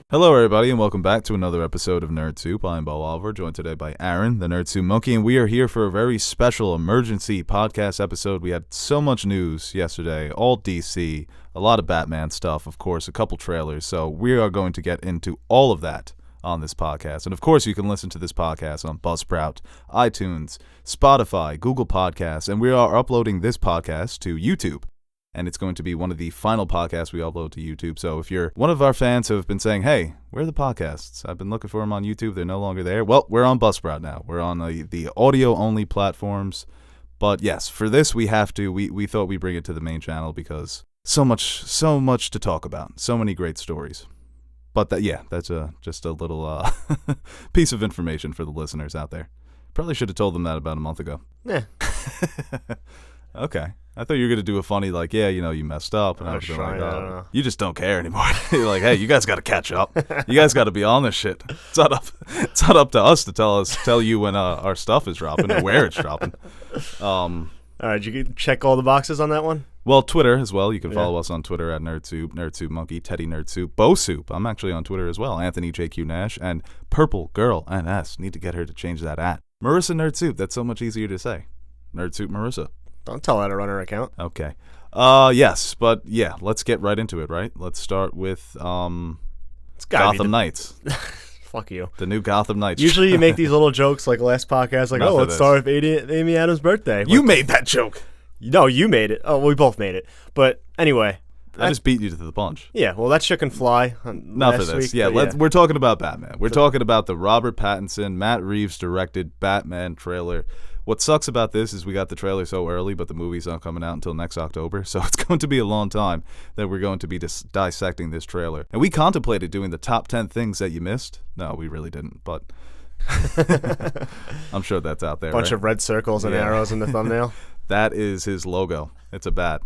Hello, everybody, and welcome back to another episode of Nerd Soup. I'm Bo Oliver, joined today by Aaron, the Nerd Soup Monkey, and we are here for a very special emergency podcast episode. We had so much news yesterday, all DC, a lot of Batman stuff, of course, a couple trailers, so we are going to get into all of that on this podcast. And of course, you can listen to this podcast on Buzzsprout, iTunes, Spotify, Google Podcasts, and we are uploading this podcast to YouTube. And it's going to be one of the final podcasts we upload to YouTube. So if you're one of our fans who have been saying, hey, where are the podcasts? I've been looking for them on YouTube. They're no longer there. Well, we're on Buzzsprout now. We're on the audio-only platforms. But yes, for this, we have to. We thought we'd bring it to the main channel because so much to talk about. So many great stories. But that's just a little piece of information for the listeners out there. Probably should have told them that about a month ago. Yeah. Okay. I thought you were going to do a funny, you messed up. And I was like, you just don't care anymore. You're like, hey, you guys got to catch up. You guys got to be on this shit. It's not up to us to tell you when our stuff is dropping or where it's dropping. All right, did you check all the boxes on that one? Well, Twitter as well. You can follow us on Twitter at Nerd Monkey, Teddy Nerd Soup, Bo Soup. I'm actually on Twitter as well. Anthony JQ Nash and Purple Girl NS. Need to get her to change that at Marissa Nerd Soup. That's so much easier to say. Nerd Soup Marissa. Don't tell her to run her account. Okay. Yes, but yeah, let's get right into it, right? Let's start with Gotham Knights. Fuck you. The new Gotham Knights. Usually you make these little jokes like last podcast, like, let's start with Amy Adams' birthday. You made that joke. No, you made it. Oh, we both made it. But anyway. I just beat you to the punch. Yeah, well, that shit can fly. Not for this. Week, we're talking about Batman. We're talking about the Robert Pattinson, Matt Reeves directed Batman trailer. What sucks about this is we got the trailer so early, but the movie's not coming out until next October, so it's going to be a long time that we're going to be dissecting this trailer. And we contemplated doing the top 10 things that you missed. No, we really didn't, but I'm sure that's out there. Bunch of red circles and arrows in the thumbnail. That is his logo. It's a bat.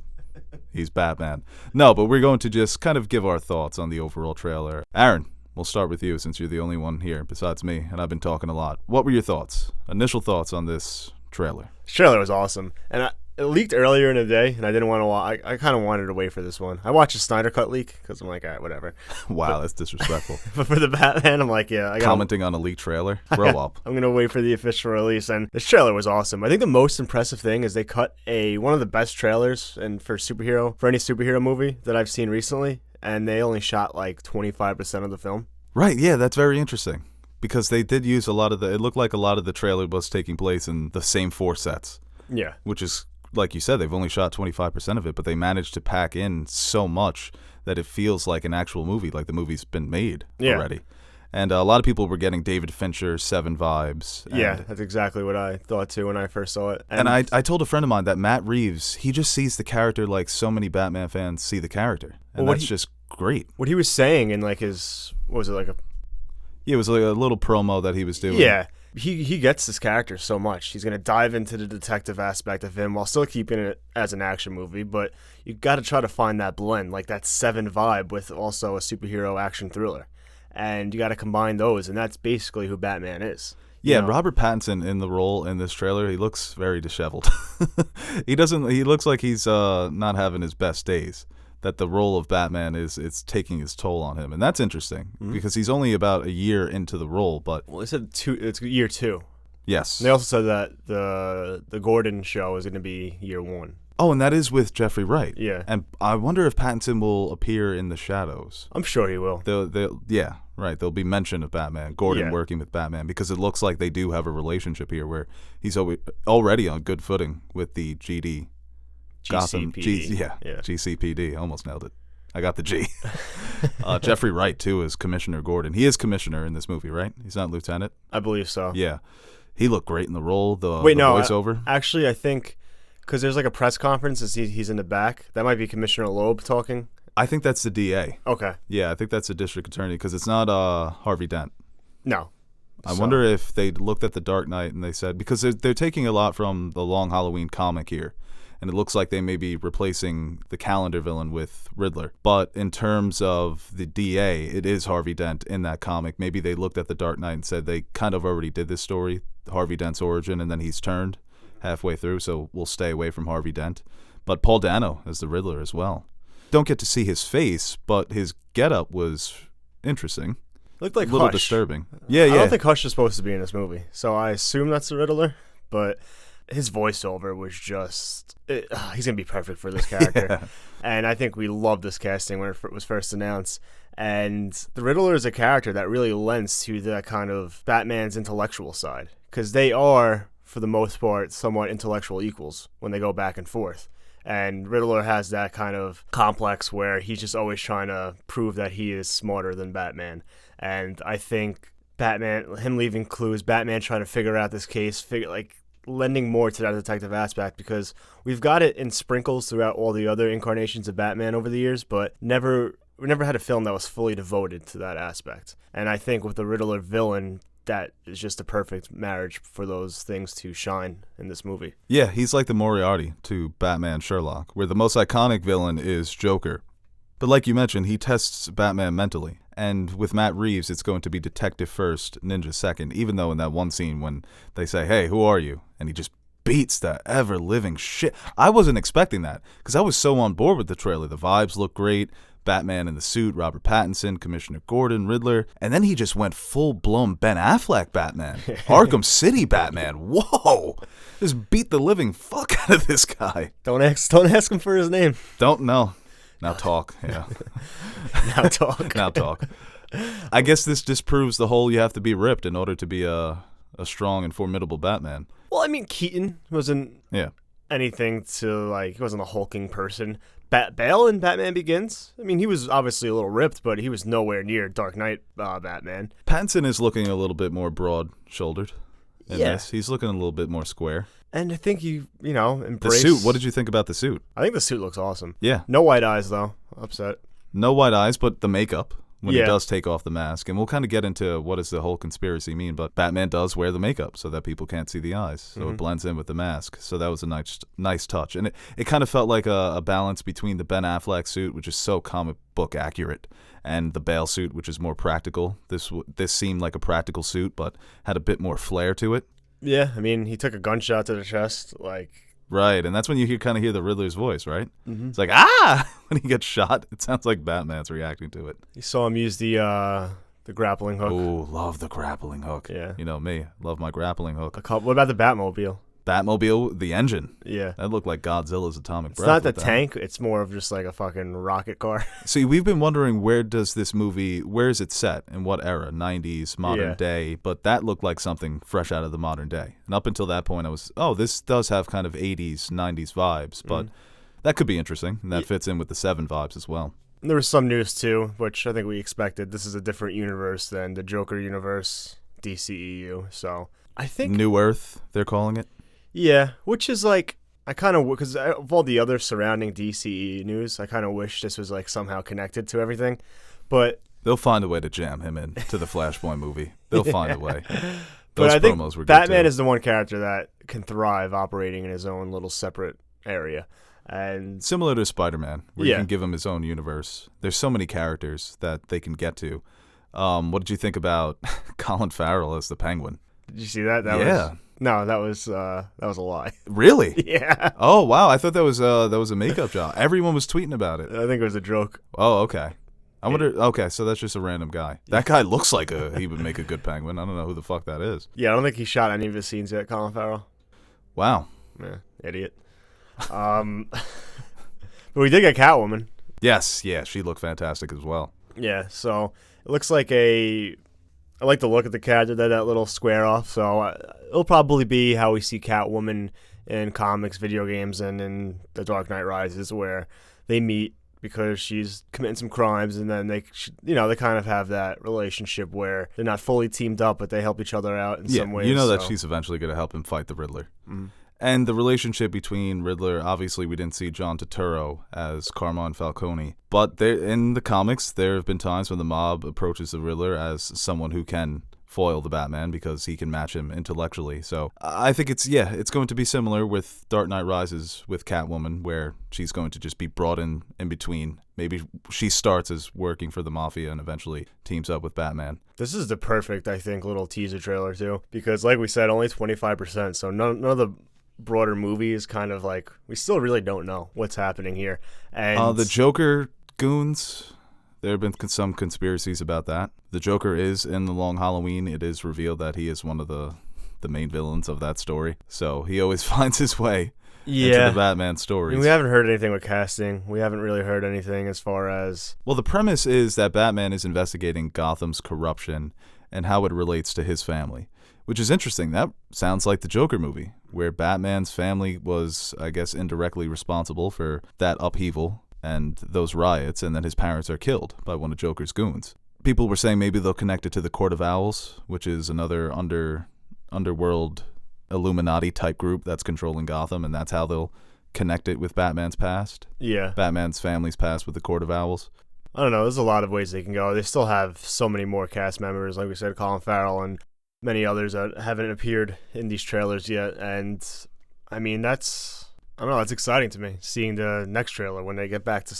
He's Batman. No, but we're going to just kind of give our thoughts on the overall trailer. Aaron, we'll start with you since you're the only one here besides me, and I've been talking a lot. What were your thoughts? Initial thoughts on this trailer? This trailer was awesome. And it leaked earlier in the day, and I didn't want to watch. I kind of wanted to wait for this one. I watched the Synder Cut leak because I'm like, all right, whatever. Wow, that's disrespectful. But for the Batman, I'm like, yeah. Commenting on a leaked trailer? Grow up. I'm going to wait for the official release. And this trailer was awesome. I think the most impressive thing is they cut one of the best trailers for any superhero movie that I've seen recently, and they only shot like 25% of the film. Right, yeah, that's very interesting. Because they did use it looked like a lot of the trailer was taking place in the same 4 sets. Yeah. Which is, like you said, they've only shot 25% of it, but they managed to pack in so much that it feels like an actual movie, like the movie's been made already. And a lot of people were getting David Fincher 7 vibes. Yeah, that's exactly what I thought too when I first saw it. And I told a friend of mine that Matt Reeves, he just sees the character like so many Batman fans see the character. And that's just great. What he was saying in like his, what was it, like a... Yeah, it was like a little promo that he was doing. Yeah, he gets this character so much. He's going to dive into the detective aspect of him while still keeping it as an action movie, but you got to try to find that blend, like that 7 vibe with also a superhero action thriller. And you got to combine those, and that's basically who Batman is. Yeah, you know? Robert Pattinson in the role in this trailer, he looks very disheveled. He looks like he's not having his best days. That the role of Batman is taking its toll on him. And that's interesting because he's only about a year into the role. But well, they said it's year 2. Yes. They also said that the Gordon show is going to be year 1. Oh, and that is with Jeffrey Wright. Yeah. And I wonder if Pattinson will appear in the shadows. I'm sure he will. Yeah, right. There'll be mention of Batman, Gordon working with Batman, because it looks like they do have a relationship here where he's already on good footing with the GD. Gotham, GCPD. Almost nailed it. I got the G. Jeffrey Wright, too, is Commissioner Gordon. He is Commissioner in this movie, right? He's not Lieutenant? I believe so. Yeah. He looked great in the role, the voiceover. Actually, I think, because there's like a press conference, he's in the back. That might be Commissioner Loeb talking. I think that's the DA. Okay. Yeah, I think that's the district attorney, because it's not Harvey Dent. No. I wonder if they looked at The Dark Knight and they said, because they're taking a lot from the Long Halloween comic here. And it looks like they may be replacing the calendar villain with Riddler. But in terms of the DA, it is Harvey Dent in that comic. Maybe they looked at The Dark Knight and said they kind of already did this story, Harvey Dent's origin, and then he's turned halfway through, so we'll stay away from Harvey Dent. But Paul Dano as the Riddler as well. Don't get to see his face, but his getup was interesting. Looked like A little Hush. disturbing. Yeah, I yeah. don't think Hush is supposed to be in this movie, so I assume that's the Riddler. But his voiceover was just... he's going to be perfect for this character. Yeah. And I think we loved this casting when it was first announced. And the Riddler is a character that really lends to that kind of Batman's intellectual side. Because they are, for the most part, somewhat intellectual equals when they go back and forth. And Riddler has that kind of complex where he's just always trying to prove that he is smarter than Batman. And I think Batman, him leaving clues, Batman trying to figure out this case, lending more to that detective aspect, because we've got it in sprinkles throughout all the other incarnations of Batman over the years, but we never had a film that was fully devoted to that aspect. And I think with the Riddler villain, that is just a perfect marriage for those things to shine in this movie. Yeah, he's like the Moriarty to Batman Sherlock, where the most iconic villain is Joker. But like you mentioned, he tests Batman mentally. And with Matt Reeves, it's going to be detective first, ninja second, even though in that one scene when they say, hey, who are you? And he just beats the ever-living shit. I wasn't expecting that, because I was so on board with the trailer. The vibes look great. Batman in the suit, Robert Pattinson, Commissioner Gordon, Riddler. And then he just went full-blown Ben Affleck Batman. Arkham City Batman. Whoa! Just beat the living fuck out of this guy. Don't ask him for his name. Don't know. Now talk, yeah. Now talk. Now talk. I guess this disproves the whole you have to be ripped in order to be a strong and formidable Batman. Well, I mean, Keaton wasn't anything to, he wasn't a hulking person. Bale in Batman Begins, I mean, he was obviously a little ripped, but he was nowhere near Dark Knight Batman. Pattinson is looking a little bit more broad-shouldered in this. He's looking a little bit more square. And I think he, embraced... The suit, what did you think about the suit? I think the suit looks awesome. Yeah. No white eyes, though. Upset. No white eyes, but the makeup when he does take off the mask. And we'll kind of get into what does the whole conspiracy mean, but Batman does wear the makeup so that people can't see the eyes. So it blends in with the mask. So that was a nice touch. And it kind of felt like a balance between the Ben Affleck suit, which is so comic book accurate, and the Bale suit, which is more practical. This seemed like a practical suit, but had a bit more flair to it. Yeah, I mean, he took a gunshot to the chest, Right, and that's when you kind of hear the Riddler's voice, right? Mm-hmm. It's like, ah! When he gets shot, it sounds like Batman's reacting to it. You saw him use the grappling hook. Oh, love the grappling hook. Yeah. You know me, love my grappling hook. What about the Batmobile? Batmobile, the engine. Yeah. That looked like Godzilla's atomic breath. It's not the tank, it's more of just like a fucking rocket car. See, we've been wondering where is it set? In what era? 90s, modern day. But that looked like something fresh out of the modern day. And up until that point, I was, this does have kind of 80s, 90s vibes. But that could be interesting. And that fits in with the 7 vibes as well. And there was some news, too, which I think we expected. This is a different universe than the Joker universe, DCEU. So I think... New Earth, they're calling it. Yeah, which is I kind of, because of all the other surrounding DC news, I kind of wish this was somehow connected to everything, but... They'll find a way to jam him in to the Flashpoint movie. They'll find a way. But I think promos were Batman good is the one character that can thrive operating in his own little separate area. And similar to Spider-Man, where you can give him his own universe. There's so many characters that they can get to. What did you think about Colin Farrell as the Penguin? Did you see that? No, that was a lie. Really? Yeah. Oh wow, I thought that was a makeup job. Everyone was tweeting about it. I think it was a joke. Oh, okay. I wonder. Okay, so that's just a random guy. That guy looks like he would make a good Penguin. I don't know who the fuck that is. Yeah, I don't think he shot any of his scenes yet, Colin Farrell. Wow. Yeah, idiot. But we did get Catwoman. Yes, yeah, she looked fantastic as well. Yeah, so it looks like I like the look of the character, that little square off, so it'll probably be how we see Catwoman in comics, video games, and in The Dark Knight Rises, where they meet because she's committing some crimes, and then they kind of have that relationship where they're not fully teamed up, but they help each other out in some ways. You know that she's eventually going to help him fight the Riddler. Mm-hmm. And the relationship between Riddler, obviously we didn't see John Turturro as Carmine Falcone, but in the comics there have been times when the mob approaches the Riddler as someone who can foil the Batman because he can match him intellectually. So I think it's going to be similar with Dark Knight Rises with Catwoman, where she's going to just be brought in between. Maybe she starts as working for the Mafia and eventually teams up with Batman. This is the perfect, I think, little teaser trailer too, because like we said, only 25%, so none of the broader movie is kind of we still really don't know what's happening here. And the Joker goons, There have been some conspiracies about that. The Joker is in The Long Halloween. It is revealed that he is one of the main villains of that story. So he always finds his way into the Batman stories. We haven't heard anything with casting. We haven't really heard anything as far as... Well, the premise is that Batman is investigating Gotham's corruption and how it relates to his family, which is interesting. That sounds like the Joker movie, where Batman's family was, I guess, indirectly responsible for that upheaval and those riots, and then his parents are killed by one of Joker's goons. People were saying maybe they'll connect it to the Court of Owls, which is another underworld Illuminati type group that's controlling Gotham, and that's how they'll connect it with Batman's past. Yeah. Batman's family's past with the Court of Owls. I don't know. There's a lot of ways they can go. They still have so many more cast members, like we said, Colin Farrell and many others that haven't appeared in these trailers yet. And, I mean, that's exciting to me, seeing the next trailer when they get back to...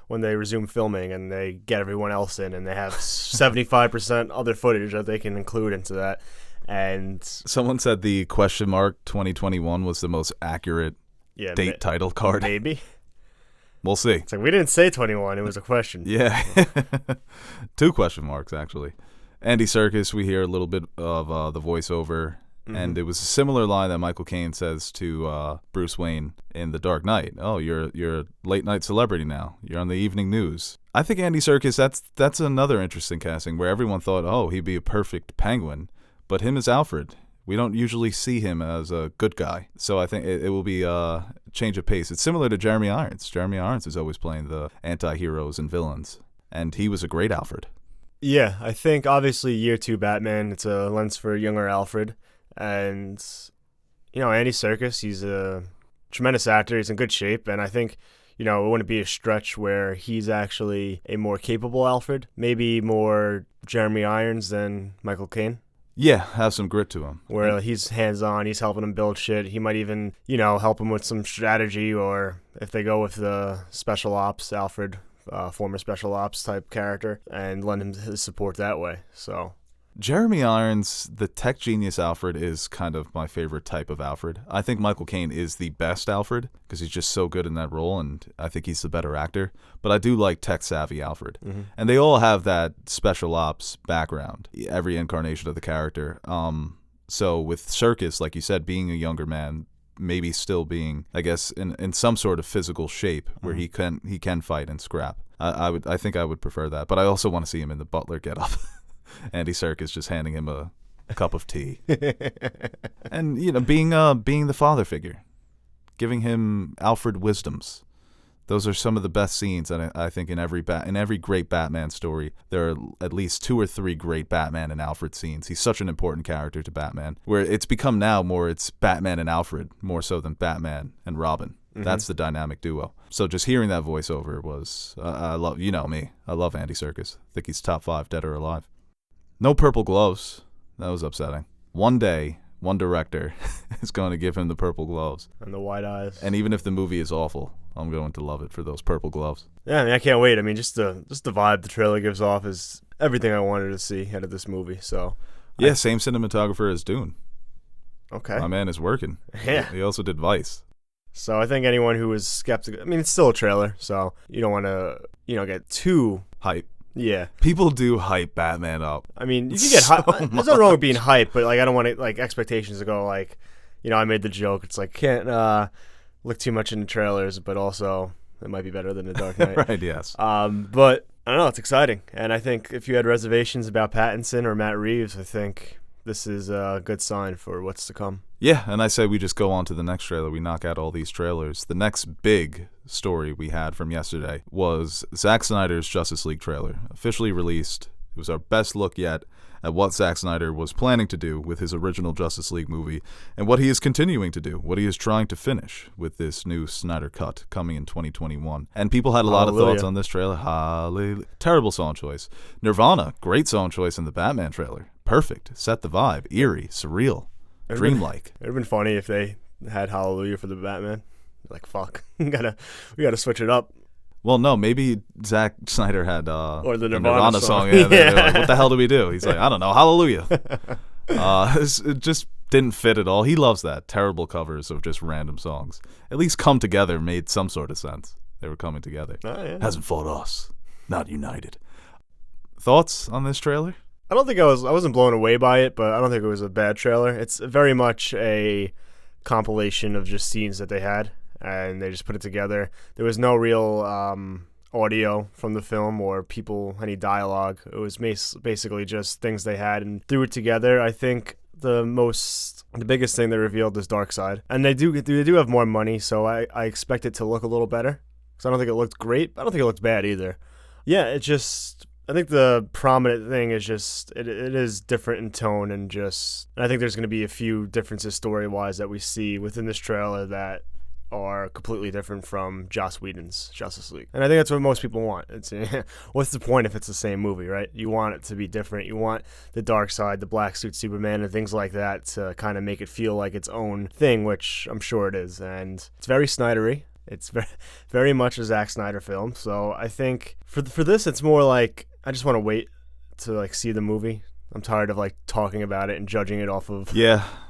when they resume filming and they get everyone else in and they have 75% other footage that they can include into that. And someone said the question mark 2021 was the most accurate date title card. Maybe. We'll see. It's like, we didn't say 21. It was a question. Yeah. 2 question marks, actually. Andy Serkis, we hear a little bit of the voiceover. Mm-hmm. And it was a similar line that Michael Caine says to Bruce Wayne in The Dark Knight. Oh, you're a late night celebrity now. You're on the evening news. I think Andy Serkis, that's another interesting casting where everyone thought, oh, he'd be a perfect Penguin. But him as Alfred, we don't usually see him as a good guy. So I think it will be a change of pace. It's similar to Jeremy Irons. Jeremy Irons is always playing the anti-heroes and villains. And he was a great Alfred. Yeah, I think obviously year 2 Batman, it's a lens for younger Alfred. And, Andy Serkis, he's a tremendous actor. He's in good shape. And I think, it wouldn't be a stretch where he's actually a more capable Alfred. Maybe more Jeremy Irons than Michael Caine. Yeah, have some grit to him. Where he's hands-on, he's helping him build shit. He might even, help him with some strategy, or if they go with the special ops Alfred, former special ops type character, and lend him his support that way. So... Jeremy Irons, the tech genius Alfred, is kind of my favorite type of Alfred. I think Michael Caine is the best Alfred because he's just so good in that role, and I think he's the better actor. But I do like tech-savvy Alfred. Mm-hmm. And they all have that special ops background, every incarnation of the character. So with Serkis, like you said, being a younger man, maybe still being, I guess, in some sort of physical shape where he can fight and scrap. I think I would prefer that. But I also want to see him in the butler getup. Andy Serkis just handing him a cup of tea, and being the father figure, giving him Alfred wisdoms. Those are some of the best scenes, and I think in every great Batman story, there are at least 2 or 3 great Batman and Alfred scenes. He's such an important character to Batman, where it's become now more it's Batman and Alfred more so than Batman and Robin. Mm-hmm. That's the dynamic duo. So just hearing that voiceover was I love me. I love Andy Serkis. I think he's top 5 dead or alive. No purple gloves. That was upsetting. One day, one director is going to give him the purple gloves. And the wide eyes. And even if the movie is awful, I'm going to love it for those purple gloves. Yeah, I can't wait. I mean, just the vibe the trailer gives off is everything I wanted to see out of this movie. So yeah, same cinematographer as Dune. Okay. My man is working. Yeah. He also did Vice. So I think anyone who was skeptical, I mean, it's still a trailer, so you don't want to, get too hype. Yeah. People do hype Batman up. I mean, you can get hype. There's nothing wrong with being hype, but I don't want expectations to go I made the joke. It's can't look too much into trailers, but also it might be better than The Dark Knight. Right, yes. But I don't know, it's exciting. And I think if you had reservations about Pattinson or Matt Reeves, I think this is a good sign for what's to come. Yeah, and I say we just go on to the next trailer. We knock out all these trailers. The next big story we had from yesterday was Zack Snyder's Justice League trailer, officially released. It was our best look yet at what Zack Snyder was planning to do with his original Justice League movie and what he is continuing to do, what he is trying to finish with this new Synder Cut coming in 2021. And people had a lot of thoughts on this trailer. Hallelujah. Terrible song choice. Nirvana, great song choice in the Batman trailer. Perfect. Set the vibe. Eerie. Surreal. Dreamlike. It would have been funny if they had Hallelujah for the Batman. Like, fuck. we gotta switch it up. Well, no, maybe Zack Snyder had or the Nirvana song. Yeah, like, what the hell do we do? He's like, I don't know, Hallelujah. It just didn't fit at all. He loves that. Terrible covers of just random songs. At least Come Together made some sort of sense. They were coming together. Oh, yeah. Hasn't fought us. not united. Thoughts on this trailer? I don't think I wasn't blown away by it, but I don't think it was a bad trailer. It's very much a compilation of just scenes that they had, and they just put it together. There was no real audio from the film or any dialogue. It was basically just things they had and threw it together. I think the biggest thing they revealed is Darkseid, and they do have more money, so I expect it to look a little better. Because I don't think it looked great, but I don't think it looked bad either. Yeah, I think the prominent thing is just it is different in tone, and I think there's going to be a few differences story-wise that we see within this trailer that are completely different from Joss Whedon's Justice League. And I think that's what most people want. What's the point if it's the same movie, right? You want it to be different. You want the Darkseid, the black suit Superman, and things like that to kind of make it feel like its own thing, which I'm sure it is. And it's very Snydery. It's very, very much a Zack Snyder film. So I think for this, it's more like I just want to wait to like see the movie. I'm tired of like talking about it and judging it off of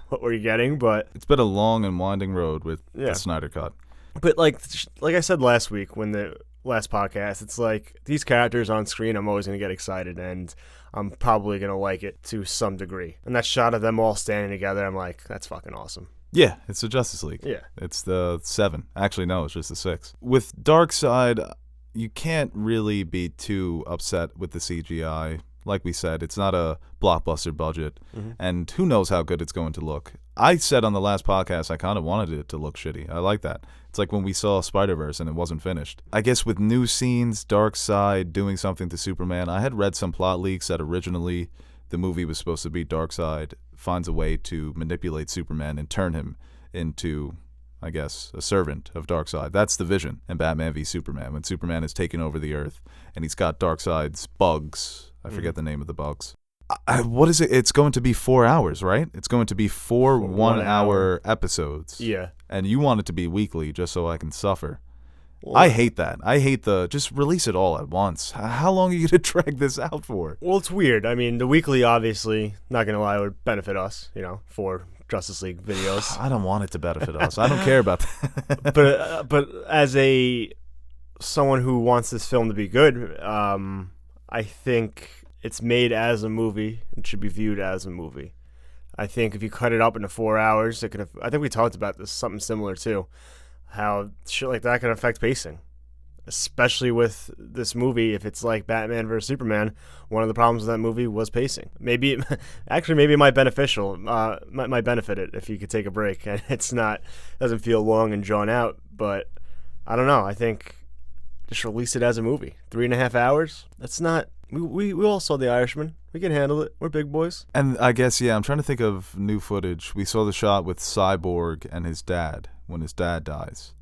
what we're getting. But it's been a long and winding road with the Synder Cut. But like I said last week when the last podcast, it's like these characters on screen, I'm always going to get excited, and I'm probably going to like it to some degree. And that shot of them all standing together, I'm like, that's fucking awesome. Yeah, it's the Justice League. Yeah. It's the 7. Actually, no, it's just the 6. With Darkseid, you can't really be too upset with the CGI. Like we said, it's not a blockbuster budget, and who knows how good it's going to look. I said on the last podcast I kind of wanted it to look shitty. I like that. It's like when we saw Spider-Verse and it wasn't finished. I guess with new scenes, Darkseid doing something to Superman, I had read some plot leaks that originally the movie was supposed to be Darkseid finds a way to manipulate Superman and turn him into, I guess, a servant of Darkseid. That's the vision in Batman v Superman, when Superman has taken over the Earth and he's got Darkseid's bugs. I forget the name of the bugs. What is it? It's going to be 4 hours, right? It's going to be four 1 hour episodes. Yeah. And you want it to be weekly just so I can suffer. Well, I hate that. I hate just release it all at once. How long are you going to drag this out for? Well, it's weird. I mean, the weekly, obviously, not going to lie, would benefit us, for Justice League videos. I don't want it to benefit us. I don't care about that. but as someone who wants this film to be good, I think it's made as a movie. It should be viewed as a movie. I think if you cut it up into 4 hours, I think we talked about this, something similar too, how shit like that can affect pacing, especially with this movie. If it's like Batman vs Superman, one of the problems with that movie was pacing. Maybe it might might benefit it if you could take a break and doesn't feel long and drawn out. But I don't know. I think just release it as a movie. 3.5 hours. That's not. We all saw The Irishman. We can handle it. We're big boys. And I guess, I'm trying to think of new footage. We saw the shot with Cyborg and his dad when his dad dies.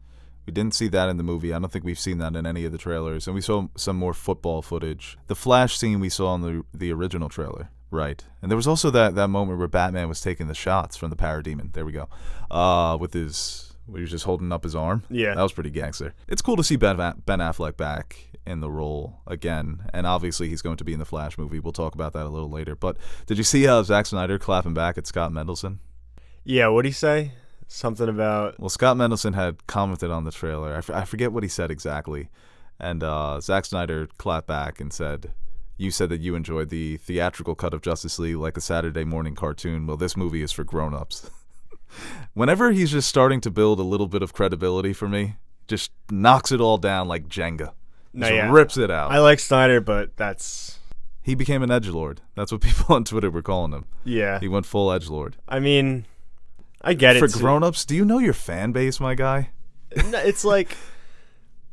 We didn't see that in the movie. I don't think we've seen that in any of the trailers. And we saw some more football footage. The Flash scene we saw in the original trailer. Right. And there was also that moment where Batman was taking the shots from the Parademon. There we go. With where he was just holding up his arm. Yeah. That was pretty gangster. It's cool to see Ben Affleck back in the role again, and obviously he's going to be in the Flash movie. We'll talk about that a little later. But did you see Zack Snyder clapping back at Scott Mendelson? Yeah, what'd he say? Something about... Well, Scott Mendelson had commented on the trailer. I forget what he said exactly. And Zack Snyder clapped back and said, "You said that you enjoyed the theatrical cut of Justice League like a Saturday morning cartoon. Well, this movie is for grown-ups." Whenever he's just starting to build a little bit of credibility for me, just knocks it all down like Jenga. Rips it out. I like Snyder, but that's... He became an edgelord. That's what people on Twitter were calling him. Yeah. He went full edgelord. I mean, I get it. For grown-ups, do you know your fan base, my guy? It's like...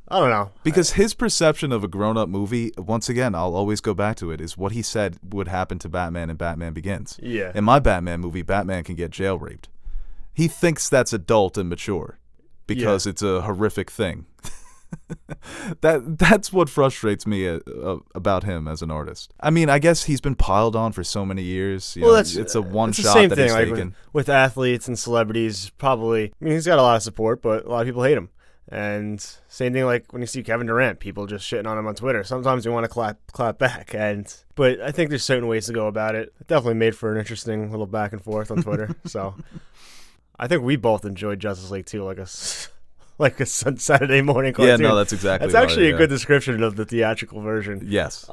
I don't know. Because his perception of a grown-up movie, once again, I'll always go back to it, is what he said would happen to Batman in Batman Begins. Yeah. In my Batman movie, Batman can get jail raped. He thinks that's adult and mature because it's a horrific thing. That's what frustrates me about him as an artist. I mean, I guess he's been piled on for so many years. It's a one shot same that thing, he's like taken. With athletes and celebrities, probably. I mean, he's got a lot of support, but a lot of people hate him. And same thing like when you see Kevin Durant, people just shitting on him on Twitter. Sometimes you want to clap back. But I think there's certain ways to go about it. It definitely made for an interesting little back and forth on Twitter. So I think we both enjoyed Justice League too, like like a Saturday morning cartoon. Yeah, no, that's exactly. That's actually right, a good description of the theatrical version. Yes.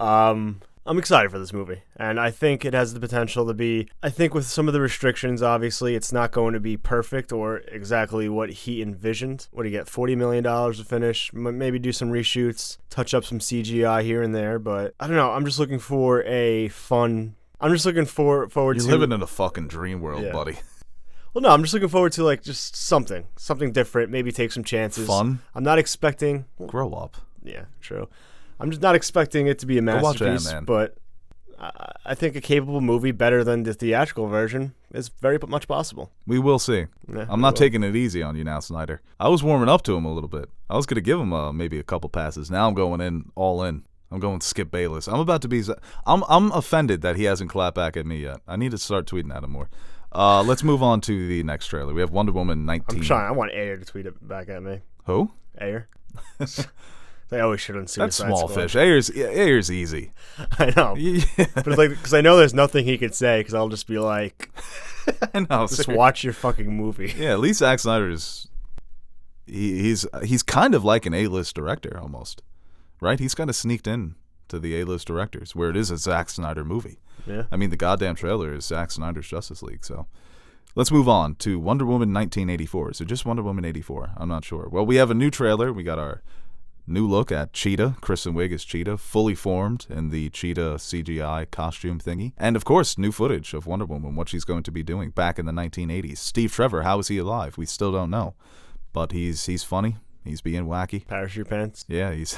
I'm excited for this movie, and I think it has the potential to be. I think with some of the restrictions, obviously, it's not going to be perfect or exactly what he envisioned. What do you get? $40 million to finish. Maybe do some reshoots, touch up some CGI here and there. But I don't know. I'm just looking for a fun. I'm just looking forward You're to. living in a fucking dream world, buddy. Well, no, I'm just looking forward to like just something different. Maybe take some chances. Fun. I'm not expecting. Grow up. Yeah, true. I'm just not expecting it to be a masterpiece, but I think a capable movie better than the theatrical version is very much possible. We will see. Yeah, I'm not taking it easy on you now, Snyder. I was warming up to him a little bit. I was going to give him maybe a couple passes. Now I'm going in all in. I'm going Skip Bayless. I'm about to be. I'm offended that he hasn't clapped back at me yet. I need to start tweeting at him more. Let's move on to the next trailer. We have Wonder Woman 19. I'm trying. I want Ayer to tweet it back at me. Who? Ayer. They always should on Suicide That's small Squad. fish. Ayer's easy. I know. Yeah. But it's like, because I know there's nothing he could say, because I'll just be like, I know. just watch your fucking movie. Yeah, at least Zack Snyder is. He's kind of like an A-list director almost, right? He's kind of sneaked in to the A-list directors where it is a Zack Snyder movie. Yeah. I mean, the goddamn trailer is Zack Snyder's Justice League. So let's move on to Wonder Woman 1984. So just Wonder Woman 84. I'm not sure. Well, we have a new trailer. We got our new look at Cheetah. Kristen Wiig is Cheetah, fully formed in the Cheetah CGI costume thingy. And, of course, new footage of Wonder Woman, what she's going to be doing back in the 1980s. Steve Trevor, how is he alive? We still don't know. But he's funny. He's being wacky. Parachute pants. Yeah, he's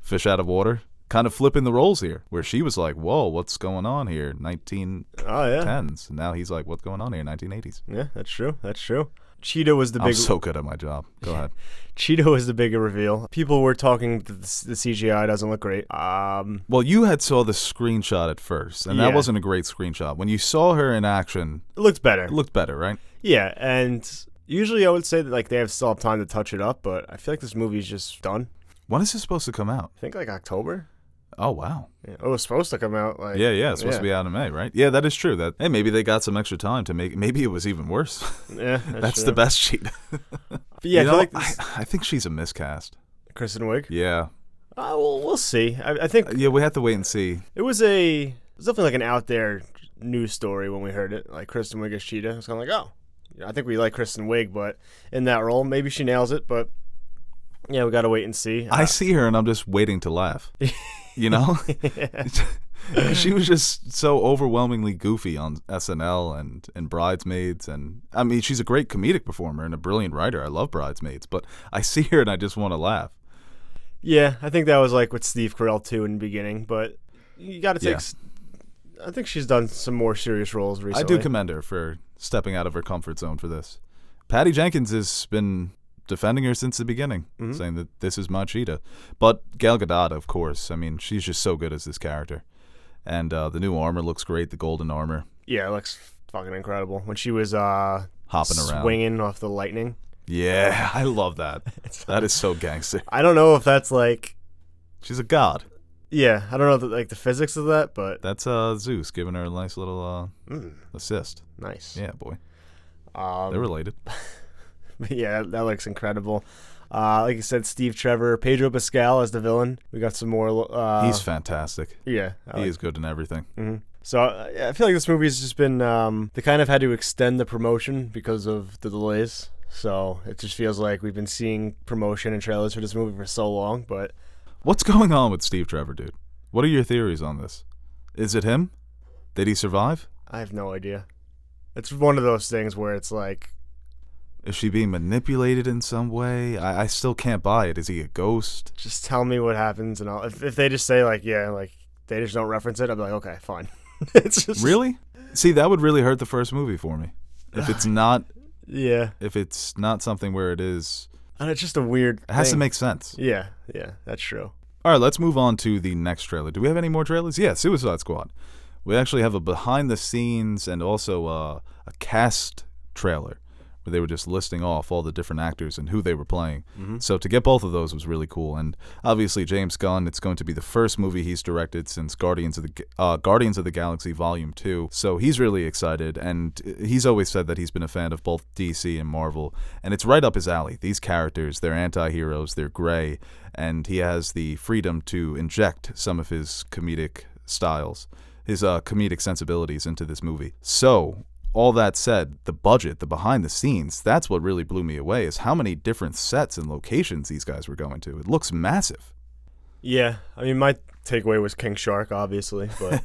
fish out of water. Kind of flipping the roles here, where she was like, whoa, what's going on here? 1910s. Oh, yeah. And now he's like, what's going on here? 1980s. Yeah, that's true. That's true. Cheetah was the big. I'm so good at my job. Go ahead. Cheetah was the bigger reveal. People were talking that the CGI doesn't look great. Well, you had saw the screenshot at first, and that wasn't a great screenshot. When you saw her in action, it looked better. It looked better, right? Yeah, and usually I would say that like they still have time to touch it up, but I feel like this movie's just done. When is this supposed to come out? I think like October. Oh, wow. Yeah, it was supposed to come out like it's supposed to be out in May, right? Yeah, that is true. That hey, maybe they got some extra time to make. Maybe it was even worse. Yeah, that's the best Cheetah. But yeah, I feel like I think she's a miscast. Kristen Wiig. Yeah. Well, we'll see. I think. Yeah, we have to wait and see. It was definitely like an out there news story when we heard it. Like Kristen Wiig as Cheetah. It's kind of like, oh, I think we like Kristen Wiig, but in that role, maybe she nails it. But yeah, we got to wait and see. I see her and I'm just waiting to laugh. You know? She was just so overwhelmingly goofy on SNL and Bridesmaids. And I mean, she's a great comedic performer and a brilliant writer. I love Bridesmaids. But I see her and I just want to laugh. Yeah, I think that was like with Steve Carell too in the beginning. But you got to take... I think she's done some more serious roles recently. I do commend her for stepping out of her comfort zone for this. Patty Jenkins has been defending her since the beginning, saying that this is my Cheetah. But Gal Gadot, of course, I mean, she's just so good as this character. And the new armor looks great, the golden armor. Yeah, it looks fucking incredible. When she was hopping around, swinging off the lightning. Yeah, I love that. That is so gangster. I don't know if that's like... She's a god. Yeah, I don't know the physics of that, but... That's Zeus giving her a nice little assist. Nice. Yeah, boy. They're related. Yeah, that looks incredible. Like you said, Steve Trevor, Pedro Pascal as the villain. We got some more. He's fantastic. Yeah, he is good in everything. Mm-hmm. So I feel like this movie's just been. They kind of had to extend the promotion because of the delays. So it just feels like we've been seeing promotion and trailers for this movie for so long. But what's going on with Steve Trevor, dude? What are your theories on this? Is it him? Did he survive? I have no idea. It's one of those things where it's like. Is she being manipulated in some way? I still can't buy it. Is he a ghost? Just tell me what happens, and if they just say like yeah, like they just don't reference it, I'll be like okay, fine. It's just really. See, that would really hurt the first movie for me. If it's not, yeah. If it's not something where it is, and it's just a weird. It has to make sense. Yeah, that's true. All right, let's move on to the next trailer. Do we have any more trailers? Yeah, Suicide Squad. We actually have a behind the scenes and also a cast trailer where they were just listing off all the different actors and who they were playing. Mm-hmm. So to get both of those was really cool. And obviously James Gunn, it's going to be the first movie he's directed since Guardians of the Galaxy Volume 2. So he's really excited, and he's always said that he's been a fan of both DC and Marvel, and it's right up his alley. These characters, they're anti-heroes, they're gray, and he has the freedom to inject some of his comedic styles, his comedic sensibilities into this movie. So all that said, the budget, the behind the scenes, that's what really blew me away, is how many different sets and locations these guys were going to. It looks massive. Yeah, I mean, my takeaway was King Shark, obviously, but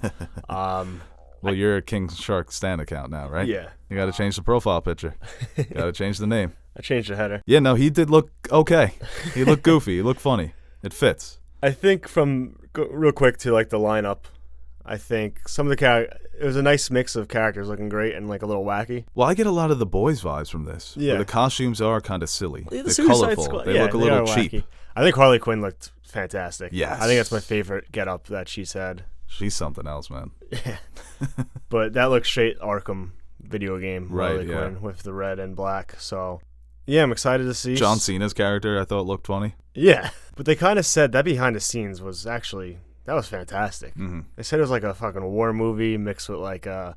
well, you're a King Shark Stan account now, right? Yeah. You got to change the profile picture. You got to change the name. I changed the header. Yeah, no, he did look okay. He looked goofy. He looked funny. It fits. I think real quick to like the lineup, I think some of the it was a nice mix of characters looking great and like a little wacky. Well, I get a lot of the boys vibes from this. Yeah. Where the costumes are kind of silly. The They're Suicide colorful. Squad- They yeah, look a they little are cheap. wacky. I think Harley Quinn looked fantastic. Yes. I think that's my favorite get-up that she's had. She's something else, man. Yeah. But that looks straight Arkham video game, Right, Harley yeah. Quinn, with the red and black. So, yeah, I'm excited to see. John Cena's character, I thought, looked funny. Yeah. But they kind of said that behind the scenes was actually, that was fantastic. Mm-hmm. They said it was like a fucking war movie mixed with like I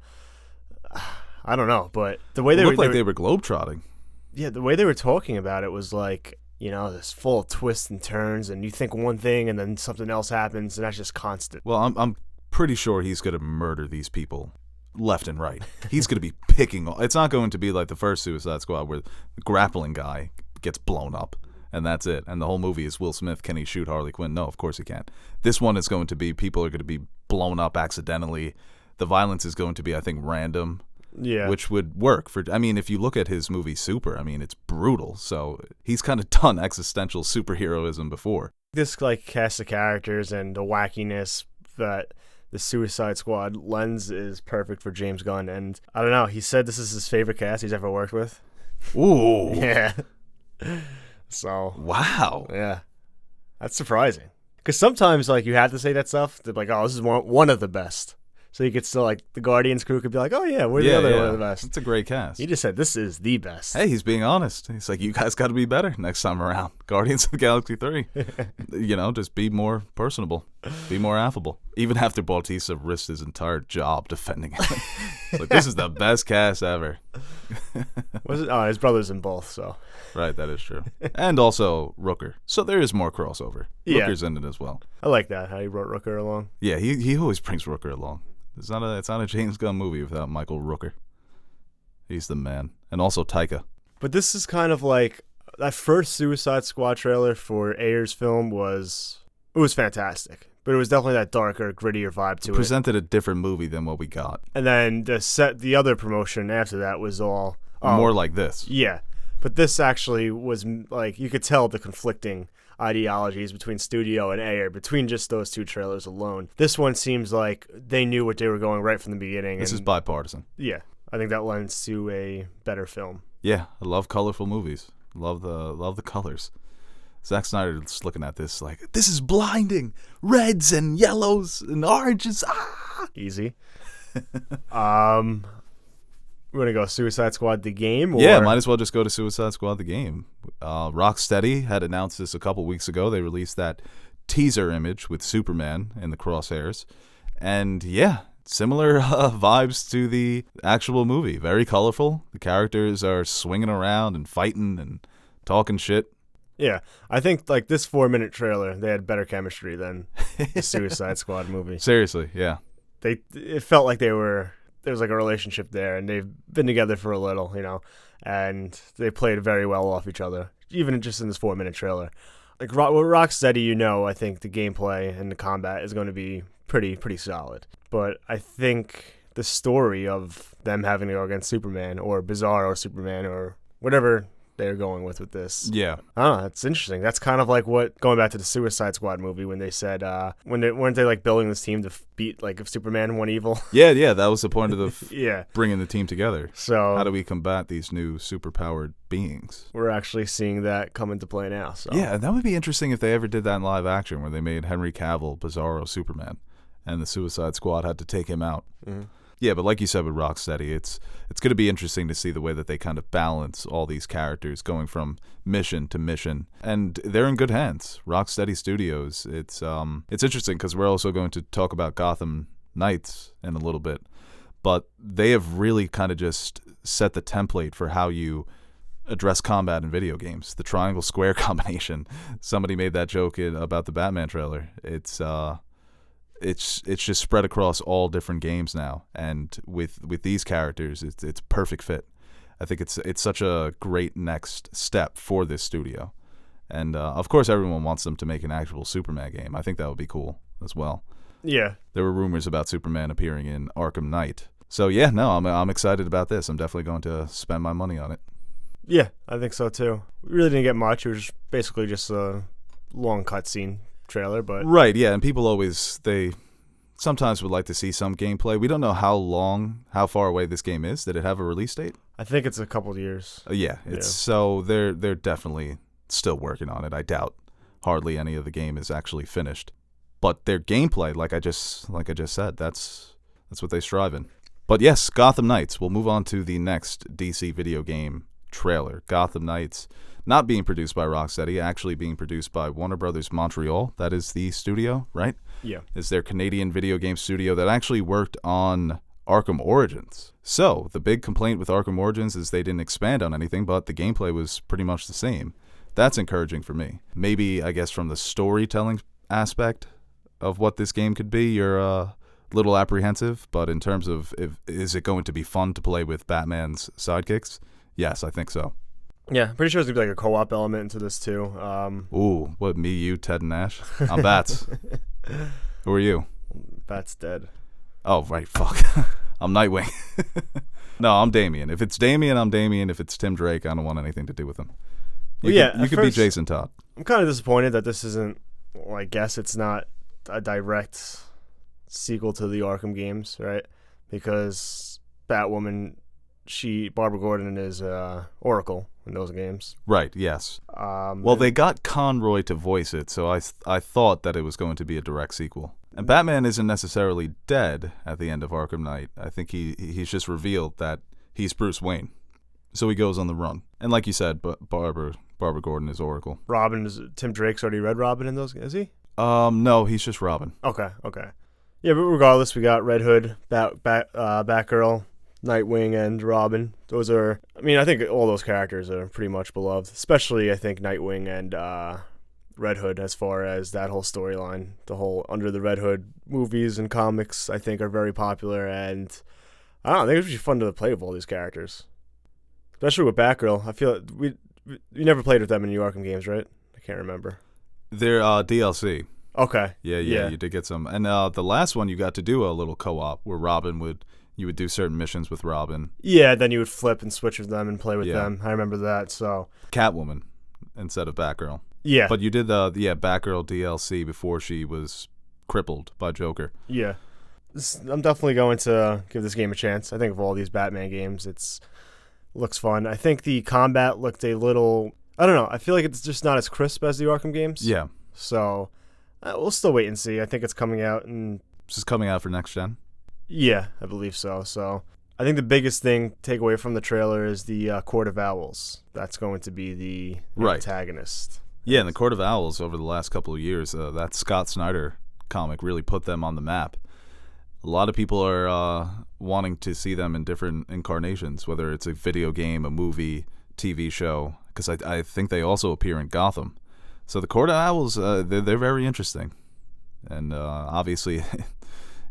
don't know, but the way It they looked were, like they were globetrotting. yeah, the way they were talking about it was like, you know, this full of twists and turns, and you think one thing and then something else happens, and that's just constant. Well, I'm pretty sure he's going to murder these people left and right. He's going to be picking. It's not going to be like the first Suicide Squad where the grappling guy gets blown up and that's it. And the whole movie is Will Smith, can he shoot Harley Quinn? No, of course he can't. This one is going to be people are going to be blown up accidentally. The violence is going to be, I think, random. Yeah. Which would work for, I mean, if you look at his movie Super, I mean, it's brutal. So he's kind of done existential superheroism before. This like cast of characters and the wackiness that the Suicide Squad lens is perfect for James Gunn. And I don't know, he said this is his favorite cast he's ever worked with. Ooh. Yeah. So. Wow. Yeah. That's surprising. Because sometimes like you have to say that stuff. They're like, oh, this is one of the best. So you could still, like, the Guardians crew could be like, oh, yeah, we're the other one of the best. It's a great cast. He just said, this is the best. Hey, he's being honest. He's like, you guys got to be better next time around. Guardians of the Galaxy 3. You know, just be more personable. Be more affable. Even after Bautista risked his entire job defending him. It's like, this is the best cast ever. Was it? Oh, his brother's in both, so. Right, that is true. And also Rooker. So there is more crossover. Yeah. Rooker's in it as well. I like that, how he brought Rooker along. Yeah, he always brings Rooker along. It's not a James Gunn movie without Michael Rooker. He's the man. And also Taika. But this is kind of like, that first Suicide Squad trailer for Ayer's film was fantastic. But it was definitely that darker, grittier vibe to it. Presented a different movie than what we got. And then the other promotion after that was all... more like this. Yeah. But this actually was, like, you could tell the conflicting ideologies between studio and Ayer, between just those two trailers alone. This one seems like they knew what they were going right from the beginning. This is bipartisan. Yeah. I think that lends to a better film. Yeah, I love colorful movies. Love the colors. Zack Snyder just looking at this like, this is blinding. Reds and yellows and oranges. Ah! Easy. We're going to go Suicide Squad the game? Or? Yeah, might as well just go to Suicide Squad the game. Rocksteady had announced this a couple weeks ago. They released that teaser image with Superman in the crosshairs. And yeah, similar vibes to the actual movie. Very colorful. The characters are swinging around and fighting and talking shit. Yeah, I think like this 4-minute trailer, they had better chemistry than the Suicide Squad movie. Seriously, yeah. It felt like there was like a relationship there, and they've been together for a little, you know, and they played very well off each other, even just in this 4-minute trailer. Like with Rocksteady, you know, I think the gameplay and the combat is going to be pretty solid. But I think the story of them having to go against Superman or Bizarro Superman or whatever they're going with this. Yeah. I don't know, that's interesting. That's kind of like what, going back to the Suicide Squad movie, when they said, weren't they like building this team to beat, like, if Superman won evil? Yeah, that was the point of the yeah. bringing the team together. So how do we combat these new superpowered beings? We're actually seeing that come into play now. So yeah, that would be interesting if they ever did that in live action, where they made Henry Cavill Bizarro Superman, and the Suicide Squad had to take him out. Mm-hmm. Yeah, but like you said with Rocksteady, it's going to be interesting to see the way that they kind of balance all these characters going from mission to mission, and they're in good hands. Rocksteady Studios. It's interesting because we're also going to talk about Gotham Knights in a little bit, but they have really kind of just set the template for how you address combat in video games. The triangle square combination. Somebody made that joke about the Batman trailer. It's just spread across all different games now, and with these characters, it's perfect fit. I think it's such a great next step for this studio, and of course everyone wants them to make an actual Superman game. I think that would be cool as well. Yeah, there were rumors about Superman appearing in Arkham Knight, so yeah, no, I'm excited about this. I'm definitely going to spend my money on it. Yeah, I think so too. We really didn't get much. It was basically just a long cutscene trailer, but right, yeah, and people they sometimes would like to see some gameplay. We don't know how far away this game is. Did it have a release date? I think it's a couple of years. So they're definitely still working on it. I doubt hardly any of the game is actually finished, but their gameplay, like I just said, that's what they strive in. But yes, Gotham Knights. We'll move on to the next DC video game trailer. Gotham Knights. Not being produced by Rocksteady, actually being produced by Warner Brothers Montreal. That is the studio, right? Yeah. Is their Canadian video game studio that actually worked on Arkham Origins. So, the big complaint with Arkham Origins is they didn't expand on anything, but the gameplay was pretty much the same. That's encouraging for me. Maybe, I guess, from the storytelling aspect of what this game could be, you're a little apprehensive, but in terms of is it going to be fun to play with Batman's sidekicks? Yes, I think so. Yeah, pretty sure there's going to be like a co-op element into this too. Ooh, what, me, you, Ted, and Ash? I'm Bats. Who are you? Bat's dead. Oh, right, fuck. I'm Nightwing. No, I'm Damian. If it's Damian, I'm Damian. If it's Tim Drake, I don't want anything to do with him. You could be Jason Todd. I'm kind of disappointed that this isn't, well, I guess it's not a direct sequel to the Arkham games, right? Because Batwoman, Barbara Gordon is Oracle in those games. Right, yes. Well, they got Conroy to voice it, so I thought that it was going to be a direct sequel. And Batman isn't necessarily dead at the end of Arkham Knight. I think he's just revealed that he's Bruce Wayne. So he goes on the run. And like you said, Barbara Gordon is Oracle. Tim Drake's already Red Robin in those, is he? No, he's just Robin. Okay. Yeah, but regardless, we got Red Hood, Batgirl, Nightwing, and Robin. Those are, I think all those characters are pretty much beloved, especially I think Nightwing and Red Hood, as far as that whole storyline. The whole Under the Red Hood movies and comics, I think, are very popular, and I think it's really fun to play with all these characters. Especially with Batgirl. I feel we never played with them in the Arkham games, right? I can't remember. They're DLC. Okay. Yeah, you did get some. And the last one, you got to do a little co-op where you would do certain missions with Robin. Yeah, then you would flip and switch with them and play with them. I remember that. So Catwoman instead of Batgirl. Yeah. But you did the Batgirl DLC before she was crippled by Joker. Yeah. I'm definitely going to give this game a chance. I think of all these Batman games, looks fun. I think the combat looked a little, I don't know, I feel like it's just not as crisp as the Arkham games. Yeah. So we'll still wait and see. I think it's coming out This is coming out for next gen? Yeah, I believe so. So I think the biggest take away from the trailer is the Court of Owls. That's going to be the antagonist. Yeah, and the Court of Owls over the last couple of years, that Scott Snyder comic really put them on the map. A lot of people are wanting to see them in different incarnations, whether it's a video game, a movie, TV show, because I think they also appear in Gotham. So the Court of Owls, they're very interesting. And obviously,